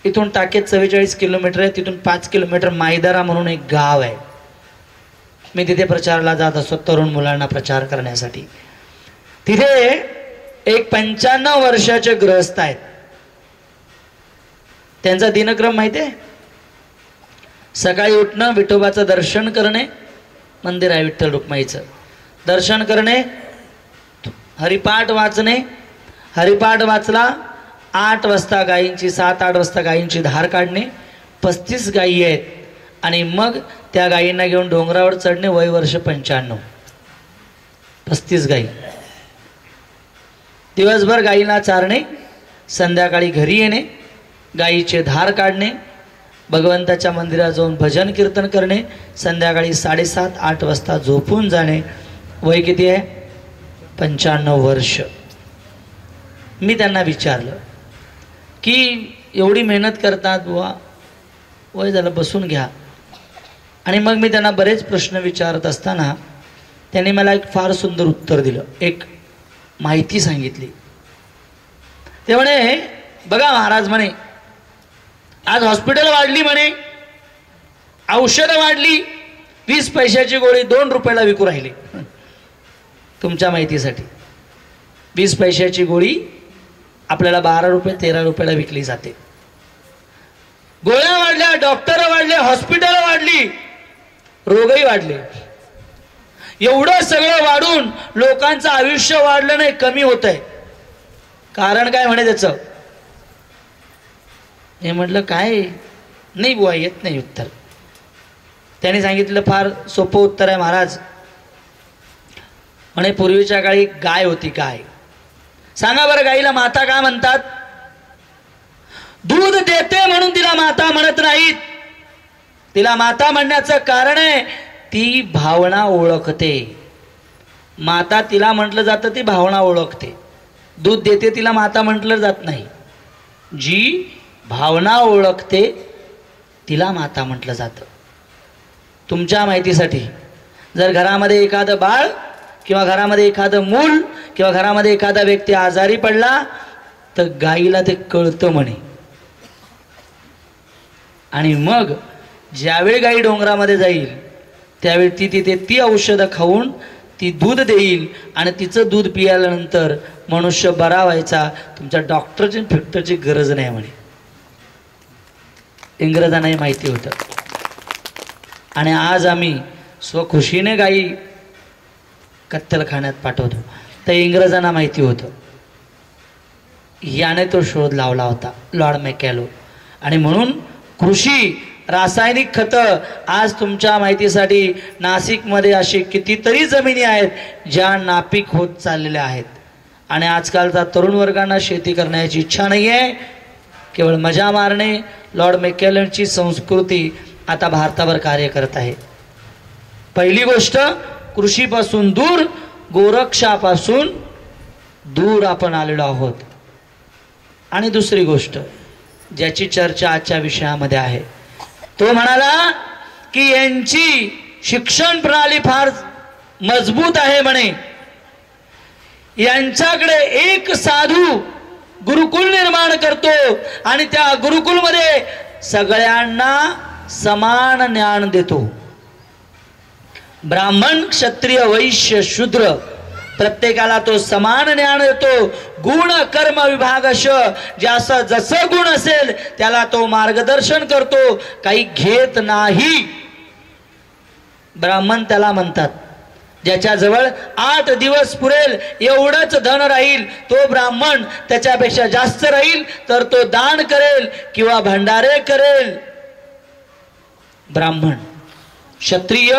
इथून टाकेत 44 किलोमीटर आहे. तिथून 5 किलोमीटर मायदरा म्हणून एक गाव आहे. मी तिथे प्रचाराला जात असतो तरुण मुलांना प्रचार करण्यासाठी. तिथे एक 95 वर्षाचे गृहस्थ आहेत. त्यांचा दिनक्रम माहिती आहे? सकाळी उठणं, विठोबाचं दर्शन करणे, मंदिर आहे विठ्ठल रुक्माईचं, दर्शन करणे, हरिपाठ वाचणे. हरिपाठ वाचला 8 वाजता गायींची 7-8 वाजता गायींची धार काढणे. 35 गायी आहेत आणि मग त्या गायींना घेऊन डोंगरावर चढणे. वय वर्ष 95. 35 गायी. दिवसभर गायीला चारणे, संध्याकाळी घरी येणे, गायीचे धार काढणे, भगवंताच्या मंदिरात जाऊन भजन कीर्तन करणे, संध्याकाळी 7:30-8 वाजता झोपून जाणे. वय किती आहे? 95 वर्ष. मी त्यांना विचारलं की एवढी मेहनत करतात बुवा, वय झालं बसून घ्या. आणि मग मी त्यांना बरेच प्रश्न विचारत असताना त्यांनी मला एक फार सुंदर उत्तर दिलं, एक माहिती सांगितली. ते म्हणे, बघा महाराज म्हणे, आज हॉस्पिटल वाढली म्हणे, औषधं वाढली, 20 पैशाची गोळी 2 रुपयाला विकू राहिली. तुमच्या माहितीसाठी 20 पैशाची गोळी आपल्याला 12 रुपये 13 रुपयाला विकली जाते. गोळ्या वाढल्या, डॉक्टर वाढले, हॉस्पिटल वाढली, रोगही वाढले. एवढं सगळं वाढून लोकांचं आयुष्य वाढलं नाही, कमी होत आहे. कारण काय म्हणे त्याचं? हे म्हटलं काय नाही बुवा, येत नाही उत्तर. त्याने सांगितलं फार सोपं उत्तर आहे महाराज. म्हणे पूर्वीच्या काळी गाय होती, गाय. सांगा बरं गाईला माता का म्हणतात? दूध देते म्हणून तिला माता म्हणत नाहीत. तिला माता म्हणण्याचं कारण आहे ती भावना ओळखते. माता तिला म्हटलं जातं, ती भावना ओळखते. दूध देते तिला माता म्हटलं जात नाही. जी भावना ओळखते तिला माता म्हटलं जातं. तुमच्या माहितीसाठी, जर घरामध्ये एखादं बाळ किंवा घरामध्ये एखादं मूल किंवा घरामध्ये एखादा व्यक्ती आजारी पडला तर गाईला ते कळतं म्हणे. आणि मग ज्यावेळी गाई डोंगरामध्ये जाईल त्यावेळी ती तिथे ती औषधं खाऊन ती दूध देईल आणि तिचं दूध पिल्यानंतर मनुष्य बरा व्हायचा. तुमच्या डॉक्टरची फिक्टरची गरज नाही म्हणे. इंग्रजांनाही माहिती होतं. आणि आज आम्ही स्वखुशीने गाई कत्तलखान्यात पाठवतो. तर इंग्रजांना माहिती होतं. याने तो शोध लावला होता, लॉर्ड मॅकॅलो. आणि म्हणून कृषी रासायनिक खतं आज तुमच्या माहितीसाठी नाशिकमध्ये अशी कितीतरी जमिनी आहेत ज्या नापीक होत चाललेल्या आहेत. आणि आजकालचा तरुण वर्गांना शेती करण्याची इच्छा नाही आहे, केवळ मजा मारणे. लॉर्ड मॅकॅलोची संस्कृती आता भारतावर कार्य करत आहे. पहिली गोष्ट, कृषीपासून दूर, गोरक्षापासून दूर आपण आलेलो आहोत. आणि दुसरी गोष्ट ज्याची चर्चा आजच्या विषयामध्ये आहे, तो म्हणाला की यांची शिक्षण प्रणाली फार मजबूत आहे म्हणे. यांच्याकडे एक साधू गुरुकुल निर्माण करतो आणि त्या गुरुकुलमध्ये सगळ्यांना समान ज्ञान देतो. ब्राह्मण, क्षत्रिय, वैश्य, शूद्र प्रत्येकाला तो समान ज्ञान देतो. गुण कर्म विभागश, ज्याचं जसं गुण असेल त्याला तो मार्गदर्शन करतो, काही घेत नाही. ब्राह्मण त्याला म्हणतात. ज्याच्याजवळ 8 दिवस पुरेल एवढंच धन राहील तो ब्राह्मण. त्याच्यापेक्षा जास्त राहील तर तो दान करेल किंवा भंडारे करेल. ब्राह्मण. क्षत्रिय,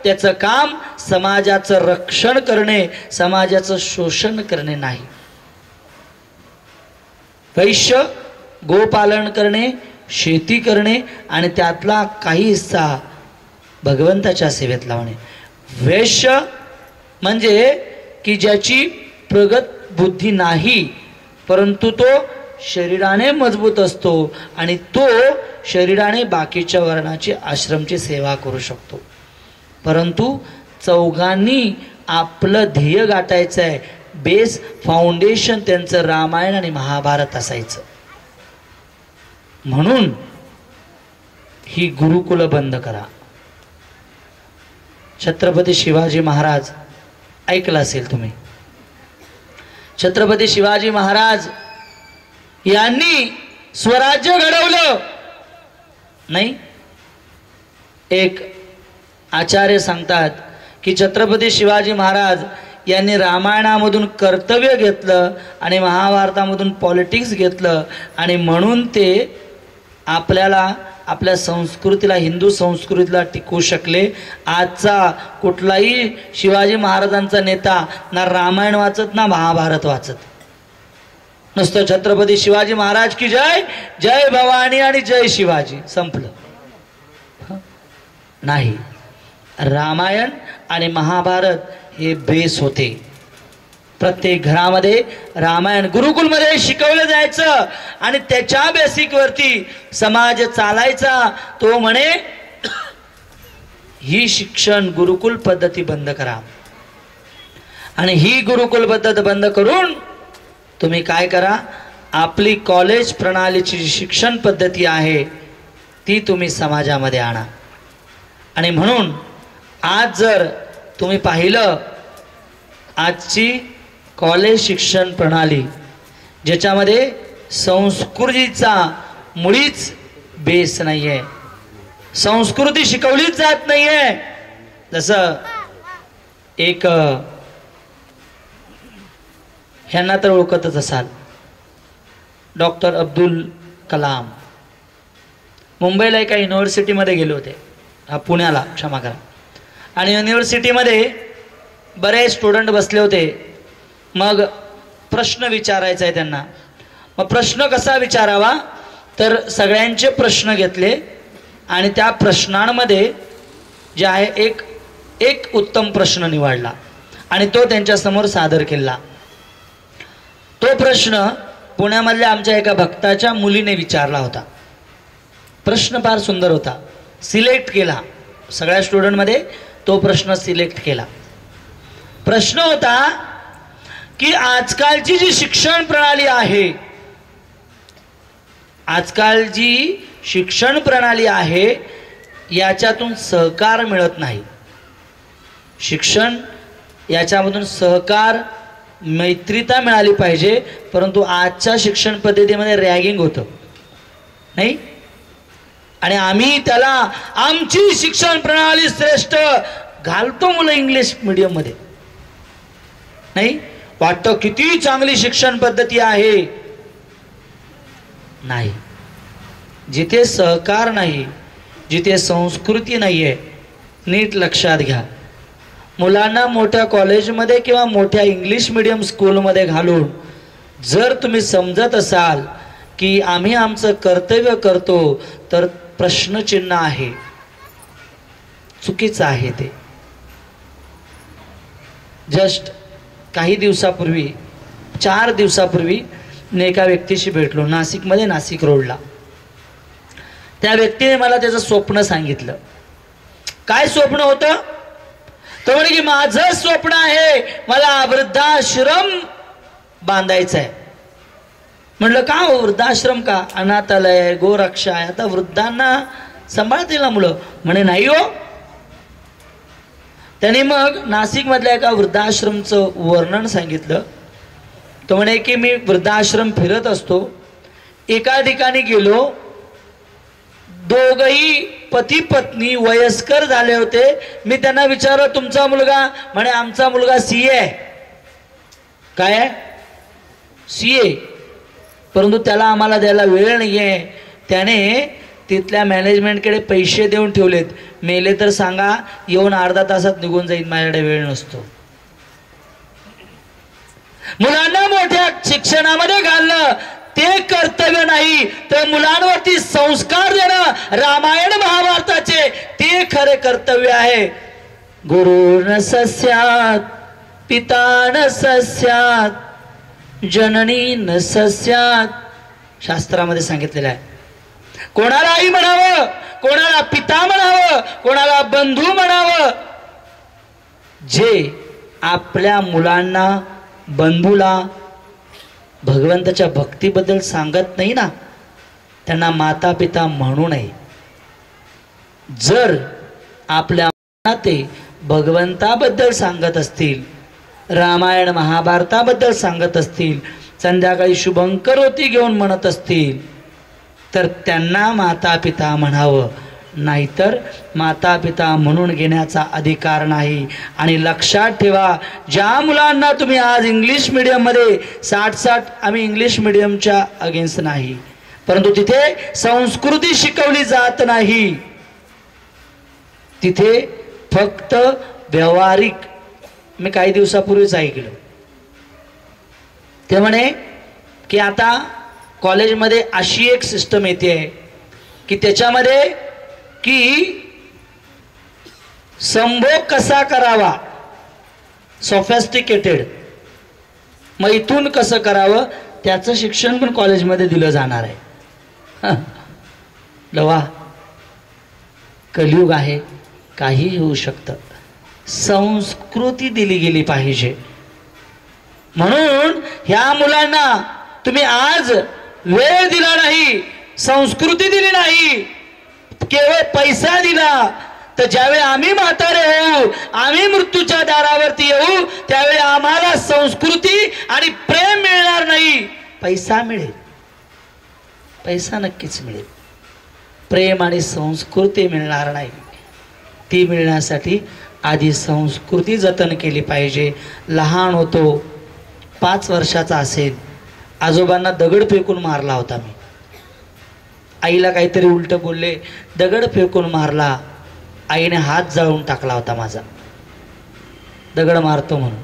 त्याचं काम समाजाचं रक्षण करणे, समाजाचं शोषण करणे नाही. वैश्य, गोपालन करणे, शेती करणे आणि त्यातला काही हिस्सा भगवंताच्या सेवेत लावणे. वैश्य म्हणजे की ज्याची प्रगत बुद्धी नाही परंतु तो शरीराने मजबूत असतो आणि तो शरीराने बाकीच्या वर्णाची आश्रमची सेवा करू शकतो. परंतु चौघांनी आपलं ध्येय गाठायचं आहे. बेस फाउंडेशन त्यांचं रामायण आणि महाभारत असायचं. म्हणून ही गुरुकुल बंद करा. छत्रपती शिवाजी महाराज ऐकलं असेल तुम्ही. छत्रपती शिवाजी महाराज यांनी स्वराज्य घडवलं नाही. एक आचार्य सांगतात की छत्रपती शिवाजी महाराज यांनी रामायणामधून कर्तव्य घेतलं आणि महाभारतामधून पॉलिटिक्स घेतलं आणि म्हणून ते आपल्याला आपल्या संस्कृतीला, हिंदू संस्कृतीला टिकवू शकले. आजचा कुठलाही शिवाजी महाराजांचा नेता ना रामायण वाचत ना महाभारत वाचत. नुसतं छत्रपती शिवाजी महाराज की जय, जय भवानी आणि जय शिवाजी, संपलं. नाही, रामायण आणि महाभारत हे बेस होते. प्रत्येक घरामध्ये रामायण गुरुकुलमध्ये शिकवलं जायचं आणि त्याच्या बेसिकवरती समाज चालायचा। तो म्हणे ही शिक्षण गुरुकुल पद्धती बंद करा आणि ही गुरुकुल पद्धत बंद करून तुम्ही काय करा, आपली कॉलेज प्रणालीची जी शिक्षण पद्धती आहे ती तुम्ही समाजामध्ये आणा। आणि म्हणून आज जर तुम्ही पाहिलं आजची कॉलेज शिक्षण प्रणाली ज्याच्यामध्ये संस्कृतीचा मुळीच बेस नाही आहे, संस्कृती शिकवलीच जात नाही आहे। जसं एक ह्यांना तर ओळखतच असाल, डॉक्टर अब्दुल कलाम मुंबईला एका युनिव्हर्सिटीमध्ये गेले होते, पुण्याला क्षमा करा, आणि युनिव्हर्सिटीमध्ये बरेच स्टुडंट बसले होते। मग प्रश्न विचारायचा आहे त्यांना। मग प्रश्न कसा विचारावा तर सगळ्यांचे प्रश्न घेतले आणि त्या प्रश्नांमध्ये जे आहे एक उत्तम प्रश्न निवडला आणि तो त्यांच्यासमोर सादर केला। तो प्रश्न पुण्यामधल्या आमच्या एका भक्ताच्या मुलीने विचारला होता। प्रश्न फार सुंदर होता, सिलेक्ट केला, सगळ्या स्टुडंटमध्ये तो प्रश्न सिलेक्ट केला। प्रश्न होता की आजकालची जी शिक्षण प्रणाली आहे, आजकाल जी शिक्षण प्रणाली आहे याच्यातून सहकार मिळत नाही। शिक्षण याच्यामधून सहकार मैत्रीता मिळाली पाहिजे, परंतु आजच्या शिक्षण पद्धतीमध्ये रॅगिंग होतं नाही। आणि आम्ही त्याला आमची शिक्षण प्रणाली श्रेष्ठ घालतो मुलं इंग्लिश मीडियम मध्ये नाही, वाटतं किती चांगली शिक्षण पद्धती आहे। नाही, जिथे सहकार नाही, जिथे संस्कृती नाहीये, नीट लक्षात घ्या, मुलांना मोठ्या कॉलेजमध्ये किंवा मोठ्या इंग्लिश मीडियम स्कूलमध्ये घालून जर तुम्ही समजत असाल की आम्ही आमचं कर्तव्य करतो तर प्रश्नचिन्ह आहे, चुकीचं आहे ते। जस्ट काही दिवसापूर्वी 4 दिवसापूर्वी मी एका व्यक्तीशी भेटलो नाशिकमध्ये, नाशिक रोडला। त्या व्यक्तीने मला त्याचं स्वप्न सांगितलं। काय स्वप्न होतं? तो म्हणे की माझं स्वप्न आहे मला वृद्धाश्रम बांधायचं आहे। म्हटलं का हो वृद्धाश्रम का? अनाथालय, गोरक्षा आहे, आता वृद्धांना सांभाळतील ना मुलं? म्हणे नाही हो। त्याने मग नाशिकमधल्या एका वृद्धाश्रमचं वर्णन सांगितलं। तो म्हणे की मी वृद्धाश्रम फिरत असतो, एका ठिकाणी गेलो, दोघही पती पत्नी वयस्कर झाले होते। मी त्यांना विचारलं तुमचा मुलगा? म्हणे आमचा मुलगा सीए आहे। काय आहे? सीए, परंतु त्याला आम्हाला द्यायला वेळ नाहीये, त्याने तिथल्या मॅनेजमेंटकडे पैसे देऊन ठेवलेत, मेले तर सांगा येऊन अर्धा तासात निघून जाईल, माझ्याकडे वेळ नसतो। मुलांना मोठ्या शिक्षणामध्ये घालणं ते कर्तव्य नाही, तर मुलांवरती संस्कार देणं रामायण महाभारताचे ते खरे कर्तव्य आहे। गुरुर्न सस्यात् पिता न सस्यात् जननी न सस्यात् शास्त्रामध्ये सांगितलेलं आहे। कोणाला आई म्हणावं, कोणाला पिता म्हणावं, कोणाला बंधू म्हणावं, जे आपल्या मुलांना बंधूला भगवंताच्या भक्तीबद्दल सांगत नाही ना, त्यांना माता पिता म्हणू नये। जर आपल्या मुलांना ते भगवंताबद्दल सांगत असतील, रामायण महाभारताबद्दल सांगत असतील, संध्याकाळी शुभंकरोती घेऊन म्हणत असतील, तर त्यांना माता पिता म्हणावं, नाहीतर माता पिता म्हणून घेण्याचा अधिकार नाही। आणि लक्षात ठेवा, ज्या मुलांना तुम्ही आज इंग्लिश मीडियममध्ये 60-60, आम्ही इंग्लिश मीडियमच्या अगेन्स्ट नाही, परंतु तिथे संस्कृती शिकवली जात नाही, तिथे फक्त व्यावहारिक। मी काही दिवसापूर्वीच ऐकलं, ते म्हणे की आता कॉलेजमध्ये अशी एक सिस्टम येते की त्याच्यामध्ये की संभोग कसा करावा, सोफिस्टिकेटेड, मग इथून कसं करावं त्याचं शिक्षण पण कॉलेजमध्ये दिलं जाणार आहे. लवा कलियुग आहे, काही होऊ शकतं. संस्कृती दिली गेली पाहिजे. म्हणून ह्या मुलांना तुम्ही आज वेळ दिला नाही, संस्कृती दिली नाही, केवळ पैसा दिला, तर ज्यावेळी आम्ही म्हातारे होऊ, आम्ही मृत्यूच्या दारावरती येऊ, त्यावेळी आम्हाला संस्कृती आणि प्रेम मिळणार नाही. पैसा मिळेल, पैसा नक्कीच मिळेल, प्रेम आणि संस्कृती मिळणार नाही. ती मिळण्यासाठी आधी संस्कृती जतन केली पाहिजे. लहान होतो, 5 वर्षाचा असेल, आजोबांना दगड फेकून मारला होता मी. आईला काहीतरी उलट बोलले, दगड फेकून मारला. आईने हात जाळून टाकला होता माझा, दगड मारतो म्हणून.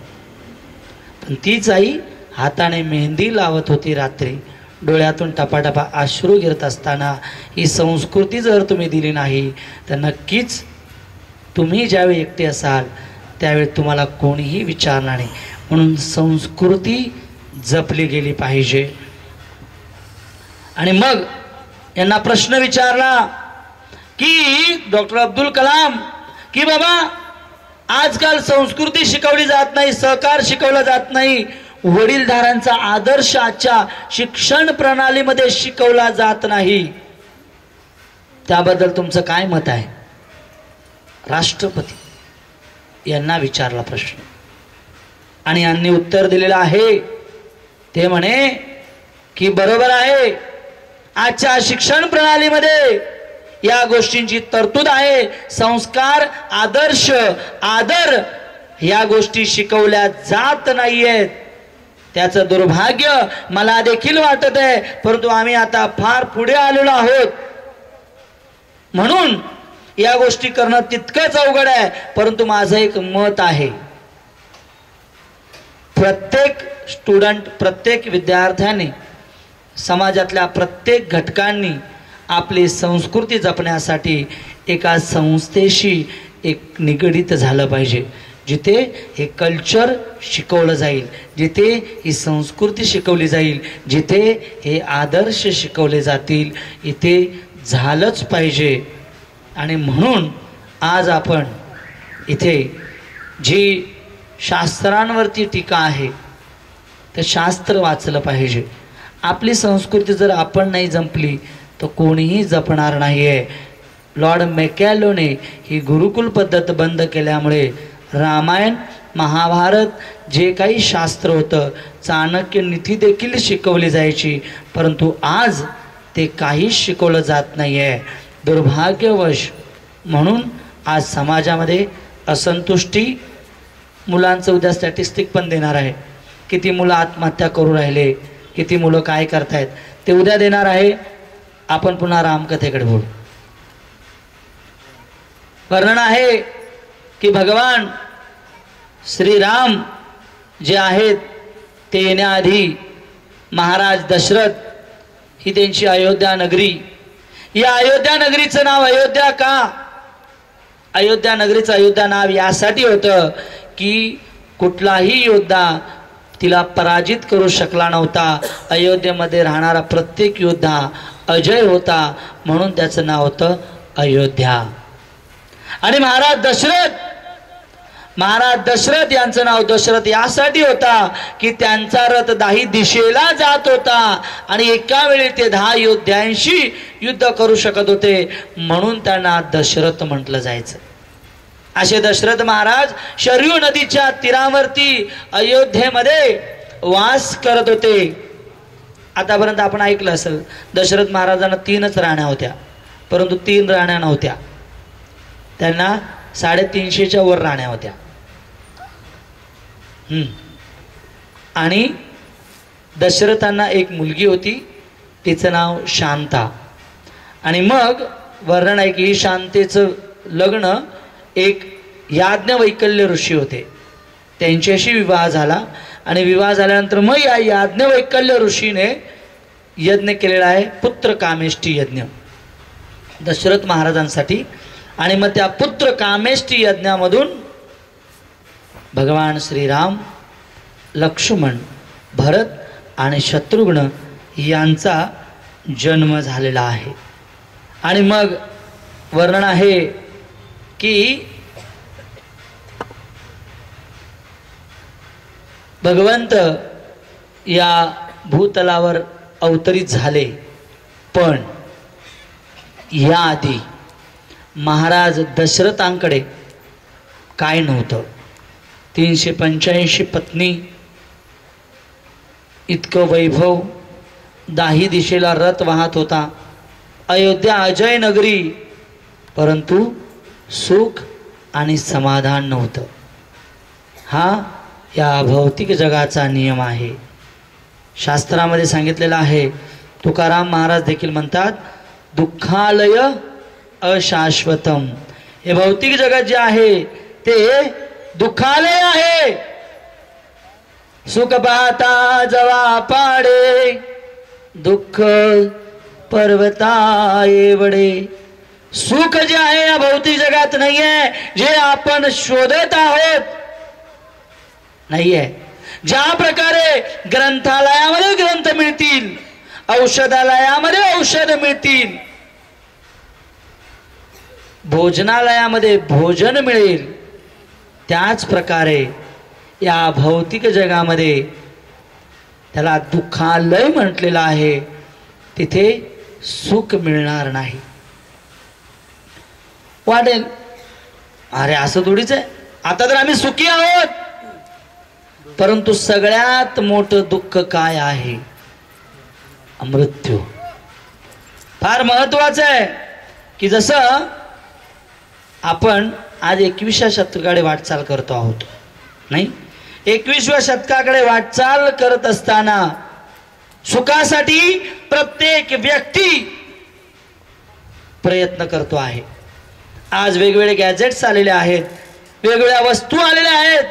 पण तीच आई हाताने मेहंदी लावत होती रात्री, डोळ्यातून टपाटपा अश्रू गिरत असताना. ही संस्कृती जर तुम्ही दिली नाही तर नक्कीच तुम्ही ज्यावेळी एकटे असाल त्यावेळी तुम्हाला कोणीही विचारणार नाही. म्हणून संस्कृती जपली गेली पाहिजे. आणि मग यांना प्रश्न विचारला की डॉक्टर अब्दुल कलाम, की बाबा आजकाल संस्कृती शिकवली जात नाही, सहकार शिकवला जात नाही, वडीलधाऱ्यांचा आदर्श आजच्या शिक्षण प्रणालीमध्ये शिकवला जात नाही, त्याबद्दल तुमचं काय मत आहे? राष्ट्रपती यांना विचारला प्रश्न आणि यांनी उत्तर दिलेलं आहे. ते म्हणे की बरोबर आहे, आजच्या शिक्षण प्रणालीमध्ये या गोष्टींची तरतूद आहे. संस्कार, आदर्श, आदर या गोष्टी शिकवल्या जात नाहीयेत. त्याचं दुर्भाग्य मला देखील वाटत आहे, परंतु आम्ही आता फार पुढे आलेलो आहोत. म्हणून या गोष्टी करणं तितकंच अवघड आहे. परंतु माझं एक मत आहे, प्रत्येक स्टुडंट, प्रत्येक विद्यार्थ्याने, समाजातल्या प्रत्येक घटकांनी आपली संस्कृती जपण्यासाठी एका संस्थेशी एक निगडीत झालं पाहिजे, जिथे हे कल्चर शिकवलं जाईल, जिथे ही संस्कृती शिकवली जाईल, जिथे हे आदर्श शिकवले जातील, इथे झालंच पाहिजे. आणि म्हणून आज आपण इथे जी शास्त्रांवरती टीका आहे ते शास्त्र वाचलं पाहिजे. आपली संस्कृती जर आपण नाही जपली तर कोणीही जपणार नाही आहे. लॉर्ड मॅकॅलोने ही गुरुकुल पद्धत बंद केल्यामुळे रामायण, महाभारत जे काही शास्त्र होतं, चाणक्य नीती देखील शिकवली जायची, परंतु आज ते काहीच शिकवलं जात नाही आहे. दुर्भाग्यवश म्हणून आज समाजामध्ये असंतुष्टी, मुलांचं उद्या स्टॅटिस्टिक पण देणार आहे, किती मुलं आत्महत्या करू राहिले, किती मुलं काय करतायत ते उद्या देणार आहे. आपण पुन्हा रामकथेकडे बोलू. वर्णन आहे की भगवान श्रीराम जे आहेत ते येण्याआधी महाराज दशरथ ही त्यांची अयोध्या नगरी, या अयोध्या नगरीचं नाव अयोध्या का? अयोध्या नगरीचं अयोध्या नाव यासाठी होतं की कुठलाही योद्धा तिला पराजित करू शकला नव्हता. अयोध्येमध्ये राहणारा प्रत्येक योद्धा अजय होता, म्हणून त्याचं नाव होतं अयोध्या. आणि महाराज दशरथ यांचं नाव दशरथ यासाठी होता की त्यांचा रथ 10 दिशेला जात होता आणि एका वेळी ते 10 योद्ध्यांशी युद्ध करू शकत होते, म्हणून त्यांना दशरथ म्हटलं जायचं. असे दशरथ महाराज शरयू नदीच्या तीरावरती अयोध्येमध्ये वास करत होते. आतापर्यंत आपण ऐकलं असेल, दशरथ महाराजांना 3च राण्या होत्या, परंतु 3 राण्या नव्हत्या, त्यांना 350च्या वर राण्या होत्या. आणि दशरथांना एक मुलगी होती, तिचं नाव शांता. आणि मग वर्णन आहे की शांतेचं लग्न एक याज्ञवैकल्य ऋषी होते, त्यांच्याशी विवाह झाला. आणि विवाह झाल्यानंतर मग या याज्ञवैकल्य ऋषीने यज्ञ केलेला आहे, पुत्र कामेष्टी यज्ञ दशरथ महाराजांसाठी. आणि मग त्या पुत्र कामेष्टी यज्ञामधून भगवान श्रीराम, लक्ष्मण, भरत आणि शत्रुघ्न यांचा जन्म झालेला आहे. आणि मग वर्णन आहे की भगवंत या भूतलावर अवतरित झाले, पण याआधी महाराज दशरथांकडे काय नव्हतं. 385 पत्नी, इतकं वैभव, 10 दिशेला रथ वाहत होता, अयोध्या अजय नगरी, परंतु सुख आणि समाधान नव्हतं. हा या भौतिक जगाचा नियम आहे. शास्त्रामध्ये सांगितलेलं आहे. तुकाराम महाराज देखील म्हणतात, दुःखालय अशाश्वतम. हे भौतिक जगत जे आहे ते दुःखालय आहे. सुख पाहता जवा पाडे, दुःख पर्वता एवढे. सुख जे आहे या भौतिक जगात नाहीये, जे आपण शोधत आहोत नाहीये. ज्या प्रकारे ग्रंथालयामध्ये ग्रंथ मिळतील, औषधालयामध्ये औषध मिळतील, भोजनालयामध्ये भोजन मिळेल, त्याच प्रकारे या भौतिक जगामध्ये त्याला दुःखालय म्हटलेलं आहे. तिथे सुख मिळणार नाही. वाटेल अरे असं थोडीच आहे, आता तर आम्ही सुखी आहोत, परंतु सगळ्यात मोठं दुःख काय आहे? मृत्यू. फार महत्वाचं आहे की जसं आपण आज 21व्या शतकाकडे वाटचाल करतो आहोत, नाही 21व्या शतकाकडे वाटचाल करत असताना सुखासाठी प्रत्येक व्यक्ती प्रयत्न करतो आहे. आज वेगवेगळे गॅजेट्स आलेले आहेत, वेगवेगळ्या वस्तू आलेल्या आहेत.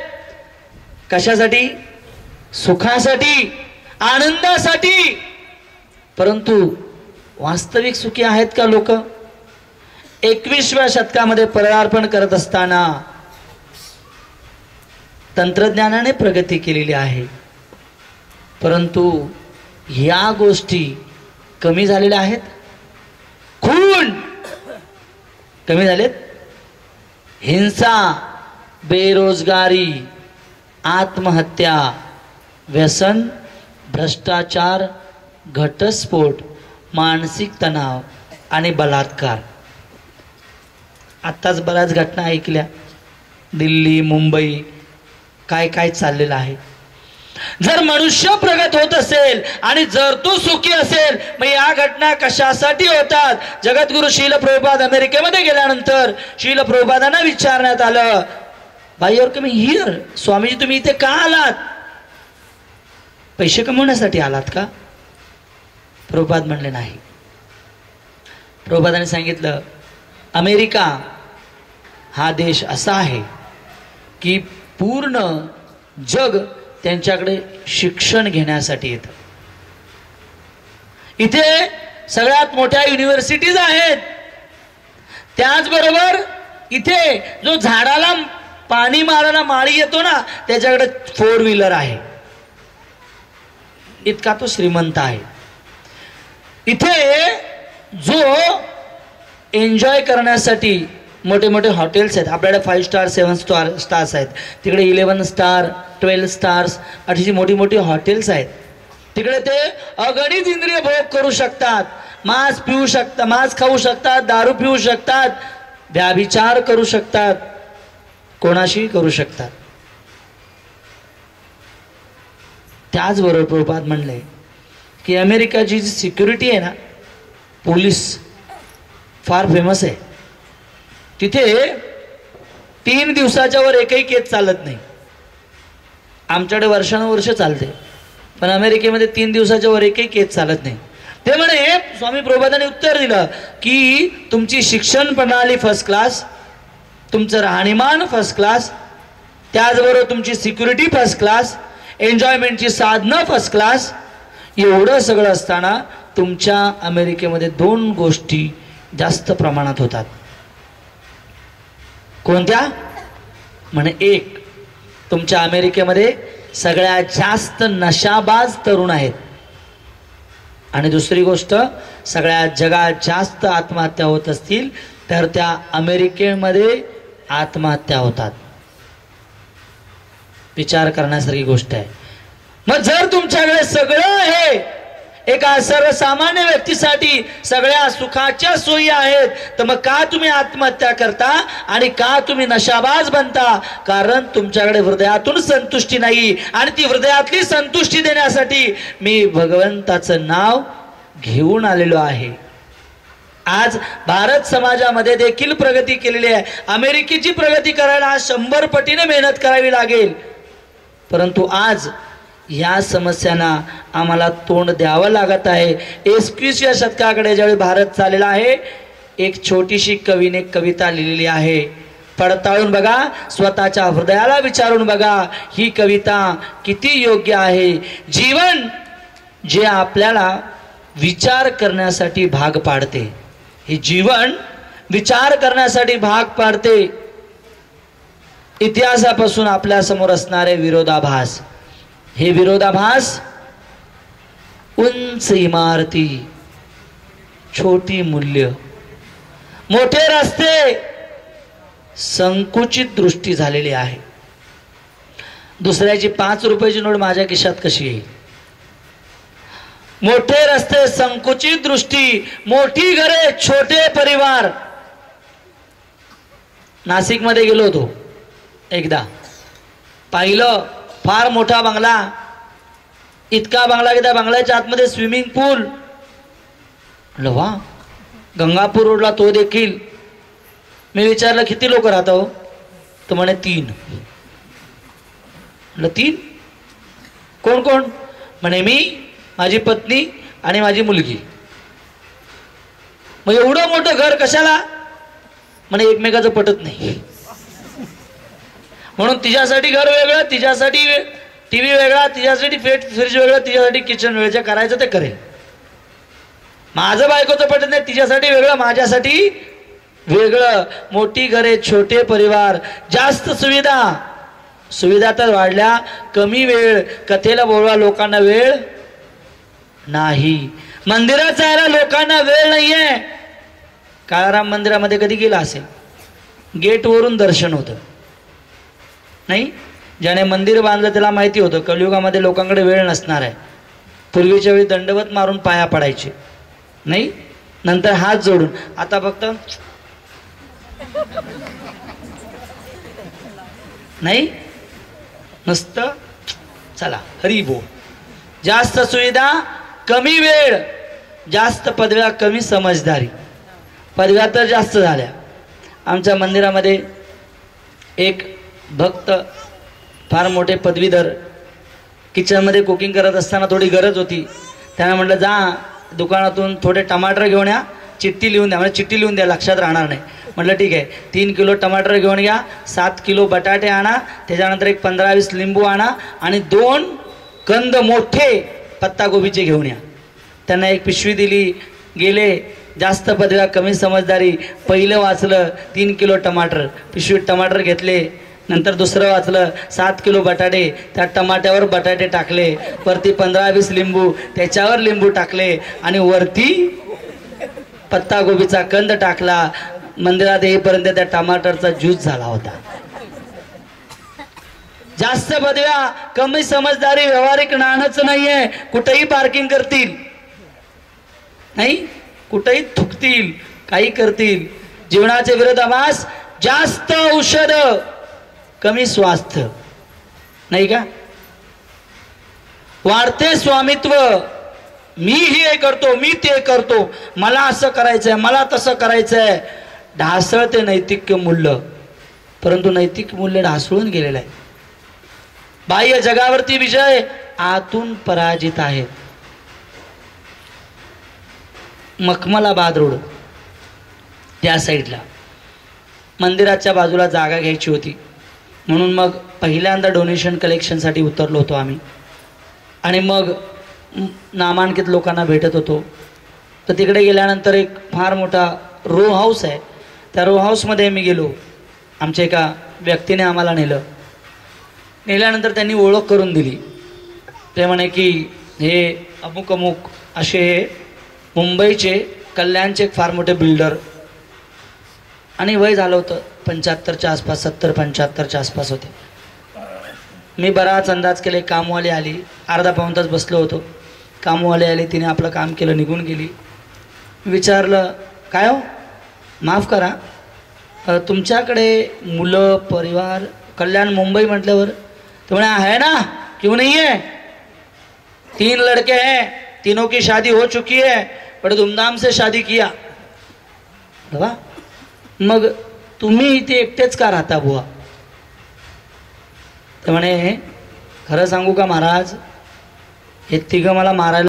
कशासाठी? सुखासाठी, आनंदासाठी. परंतु वास्तविक सुखी आहेत का लोक? 21व्या शतकामध्ये पदार्पण करत असताना तंत्रज्ञानाने प्रगती केलेली आहे, परंतु या गोष्टी कमी झालेल्या आहेत. खून कमी झालेत, हिंसा, बेरोजगारी, आत्महत्या, व्यसन, भ्रष्टाचार, घटस्फोट, मानसिक तणाव आणि बलात्कार. आत्ताच बऱ्याच घटना ऐकल्या, दिल्ली, मुंबई, काय काय चाललेलं आहे. जर मनुष्य प्रगत होत असेल आणि जर तो सुखी असेल, मग या घटना कशासाठी होतात? जगद्गुरु शील प्रभुपाद अमेरिकेमध्ये गेल्यानंतर शील प्रभुपादांना विचारण्यात आलं, भाई और कमी हियर, स्वामीजी तुम्ही इथे का आलात? पैसे कमवण्यासाठी आलात का? प्रभुपाद म्हणले नाही. प्रभुपादांनी सांगितलं, अमेरिका हा देश असा आहे की पूर्ण जग त्यांच्याकडे शिक्षण घेण्यासाठी येतं. इथे सगळ्यात मोठ्या युनिव्हर्सिटीज आहेत, त्याचबरोबर इथे जो झाडाला पाणी मारायला माळी येतो ना, त्याच्याकडे 4 व्हीलर आहे. इतका तो श्रीमंत आहे. इथे जो एन्जॉय करण्यासाठी मोठे मोठे हॉटेल्स आहेत. आपल्याकडे 5 स्टार 7 स्टार्स आहेत, तिकडे 11 स्टार 12 स्टार्स अशी मोठी मोठी हॉटेल्स आहेत. तिकडे ते अगणित इंद्रिय भोग करू शकतात, मांस पिऊ शकतात, मांस खाऊ शकतात, दारू पिऊ शकतात, व्याभिचार करू शकतात, कोणाशी करू शकतात. त्याचबरोबर प्रभुपाद म्हणले की अमेरिकाची जी सिक्युरिटी आहे ना, पोलीस फार फेमस आहे. तिथे 3 दिवसाच्या वर एकही केस चालत नाही. आमच्याकडे वर्षानुवर्ष चालते, पण अमेरिकेमध्ये 3 दिवसाच्या वर एकही केस चालत नाही. ते म्हणे, स्वामी प्रभुपादांनी उत्तर दिलं की तुमची शिक्षण प्रणाली फर्स्ट क्लास, तुमचं राहणीमान फर्स्ट क्लास, त्याचबरोबर तुमची सिक्युरिटी फर्स्ट क्लास, एन्जॉयमेंटची साधनं फर्स्ट क्लास. एवढं सगळं असताना तुमच्या अमेरिकेमध्ये 2 गोष्टी जास्त प्रमाणात होतात. कोणत्या? म्हणे एक, तुमच्या अमेरिकेमध्ये सगळ्यात जास्त नशाबाज तरुण आहेत. आणि दुसरी गोष्ट, सगळ्यात जगात जास्त आत्महत्या होत असतील तर त्या अमेरिकेमध्ये आत्महत्या होतात. विचार करण्यासारखी गोष्ट आहे. मग जर तुमच्याकडे सगळं हे एका सर्वसामान्य व्यक्तीसाठी सगळ्या सुखाच्या सोयी आहेत, तर मग का तुम्ही आत्महत्या करता आणि का तुम्ही नशाबाज बनता? कारण तुमच्याकडे हृदयातून संतुष्टी नाही. आणि ती हृदयातली संतुष्टी देण्यासाठी मी भगवंताचं नाव घेऊन आलेलो आहे. आज भारत समाजामध्ये देखील प्रगती केलेली आहे. अमेरिकेची प्रगती करायला आज 100 पटीने मेहनत करावी लागेल. परंतु आज या समस्यांना आम्हाला तोंड द्यावं लागत आहे. 21व्या शतकाकडे ज्यावेळी भारत चाललेला आहे, एक छोटीशी कवीने कविता लिहिलेली आहे. पडताळून बघा, स्वतःच्या हृदयाला विचारून बघा, ही कविता किती योग्य आहे. जीवन जे आपल्याला विचार करण्यासाठी भाग पाडते, हे जीवन विचार करण्यासाठी भाग पाडते. इतिहासापासून आपल्या समोर असणारे विरोधाभास, हे विरोधाभास उंच इमारती, छोटी मूल्य, मोठे रस्ते, संकुचित दृष्टी झालेली आहे. दुसऱ्याची 5 रुपयाची नोट माझ्या खिशात कशी येईल? मोठे रस्ते, संकुचित दृष्टी, मोठी घरे, छोटे परिवार. नाशिकमध्ये गेलो होतो एकदा, पाहिलं फार मोठा बंगला, इतका बंगला की त्या बंगल्याच्या आतमध्ये स्विमिंग पूल. वा, गंगापूर रोडला तो देखील. मी विचारलं किती लोक राहतो? तो म्हणे 3. म्हटलं 3? कोण कोण? म्हणे मी, माझी पत्नी आणि माझी मुलगी. मग एवढं मोठं घर कशाला? म्हणे एकमेकाचं पटत नाही, म्हणून तिच्यासाठी घर वेगळं, तिच्यासाठी टीव्ही वेगळा, तिच्यासाठी फ्रीज वेगळं, तिच्यासाठी किचन वेगळं. करायचं ते करेल. माझं बायकोचं पटत नाही, तिच्यासाठी वेगळं, माझ्यासाठी वेगळं. मोठी घरे, छोटे परिवार, जास्त सुविधा. सुविधा तर वाढल्या, कमी वेळ. कथेला बोलवा लोकांना वेळ नाही. मंदिरात जायला लोकांना वेळ नाहीये. काळाराम मंदिरामध्ये कधी गेला असेल? गेटवरून दर्शन होतं नाही. ज्याने मंदिर बांधलं त्याला माहिती होतं कलियुगामध्ये लोकांकडे वेळ नसणार आहे. पूर्वीच्या वेळी दंडवत मारून पाया पडायचे नाही, नंतर हात जोडून. आता फक्त नाही, नुसतं चला हरी बोल. जास्त सुविधा, कमी वेळ, जास्त पदव्या, कमी समजदारी. पदव्या तर जास्त झाल्या. आमच्या मंदिरामध्ये एक भक्त, फार मोठे पदवीधर, किचनमध्ये कुकिंग करत असताना थोडी गरज होती. त्याने म्हटलं जा दुकानातून थोडे टमाटर घेऊन या, चिठ्ठी लिहून द्या. म्हणजे चिठ्ठी लिहून द्या, लक्षात राहणार नाही. म्हटलं ठीक आहे. 3 किलो टमाटर घेऊन घ्या, 7 किलो बटाटे आणा, त्याच्यानंतर एक 15-20 लिंबू आणा आणि 2 कंद मोठे पत्तागोबीचे घेऊन या. त्यांना एक पिशवी दिली, गेले. जास्त पदव्या, कमी समजदारी. पहिलं वाचलं 3 किलो टमाटर, पिशवीत टमाटर घेतले. नंतर दुसरं वाचलं 7 किलो बटाटे, त्या टमाट्यावर बटाटे टाकले, वरती 15-20 लिंबू, त्याच्यावर लिंबू टाकले आणि वरती पत्तागोबीचा कंद टाकला. मंदिरात येईपर्यंत त्या टमाटरचा ज्यूस झाला होता. जास्त पदव्या, कमी समजदारी, व्यावहारिक ज्ञानच नाहीये. कुठेही पार्किंग करतील नाही, कुठेही थुकतील, काही करतील. जीवनाचे विरोधाभास, जास्त औषध, कमी स्वास्थ्य नाही का? वाढते स्वामित्व, मी हे करतो, मी ते करतो, मला असं करायचंय, मला तसं करायचंय. ढासळते नैतिक मूल्य. परंतु नैतिक मूल्य ढासळून गेलेलं आहे. बाह्य जगावरती विजय, आतून पराजित आहेत. मखमलाबाद रोड त्या साईडला मंदिराच्या बाजूला जागा घ्यायची होती, म्हणून मग पहिल्यांदा डोनेशन कलेक्शनसाठी उतरलो होतो आम्ही. आणि मग नामांकित लोकांना भेटत होतो. तर तिकडे गेल्यानंतर एक फार मोठा रो हाऊस आहे, त्या रो हाऊसमध्ये मी गेलो. आमच्या एका व्यक्तीने आम्हाला नेलं. नेल्यानंतर त्यांनी ओळख करून दिली. ते म्हणे की हे अमुक अमुक असे मुंबईचे कल्याणचे एक फार मोठे बिल्डर, आणि वय झालं होतं 75च्या आसपास, 70-75च्या आसपास होते. मी बराच अंदाज केले. कामवाली आली, अर्धा पाऊण तास बसलो होतो. कामवाली आली, तिने आपलं काम केलं, निघून गेली. विचारलं काय हो, माफ करा, तुमच्याकडे मुलं परिवार, कल्याण मुंबई म्हटल्यावर तो म्हणे है ना, क्यों नहीं है, 3 लड़के हैं, तीनों की शादी हो चुकी है, बड़े धूमधाम से शादी किया. बाबा मग तुम्ही इथे एकटेच का राहता बुवा? ते म्हणे खरं सांगू का महाराज, हे तिघं मला मारायला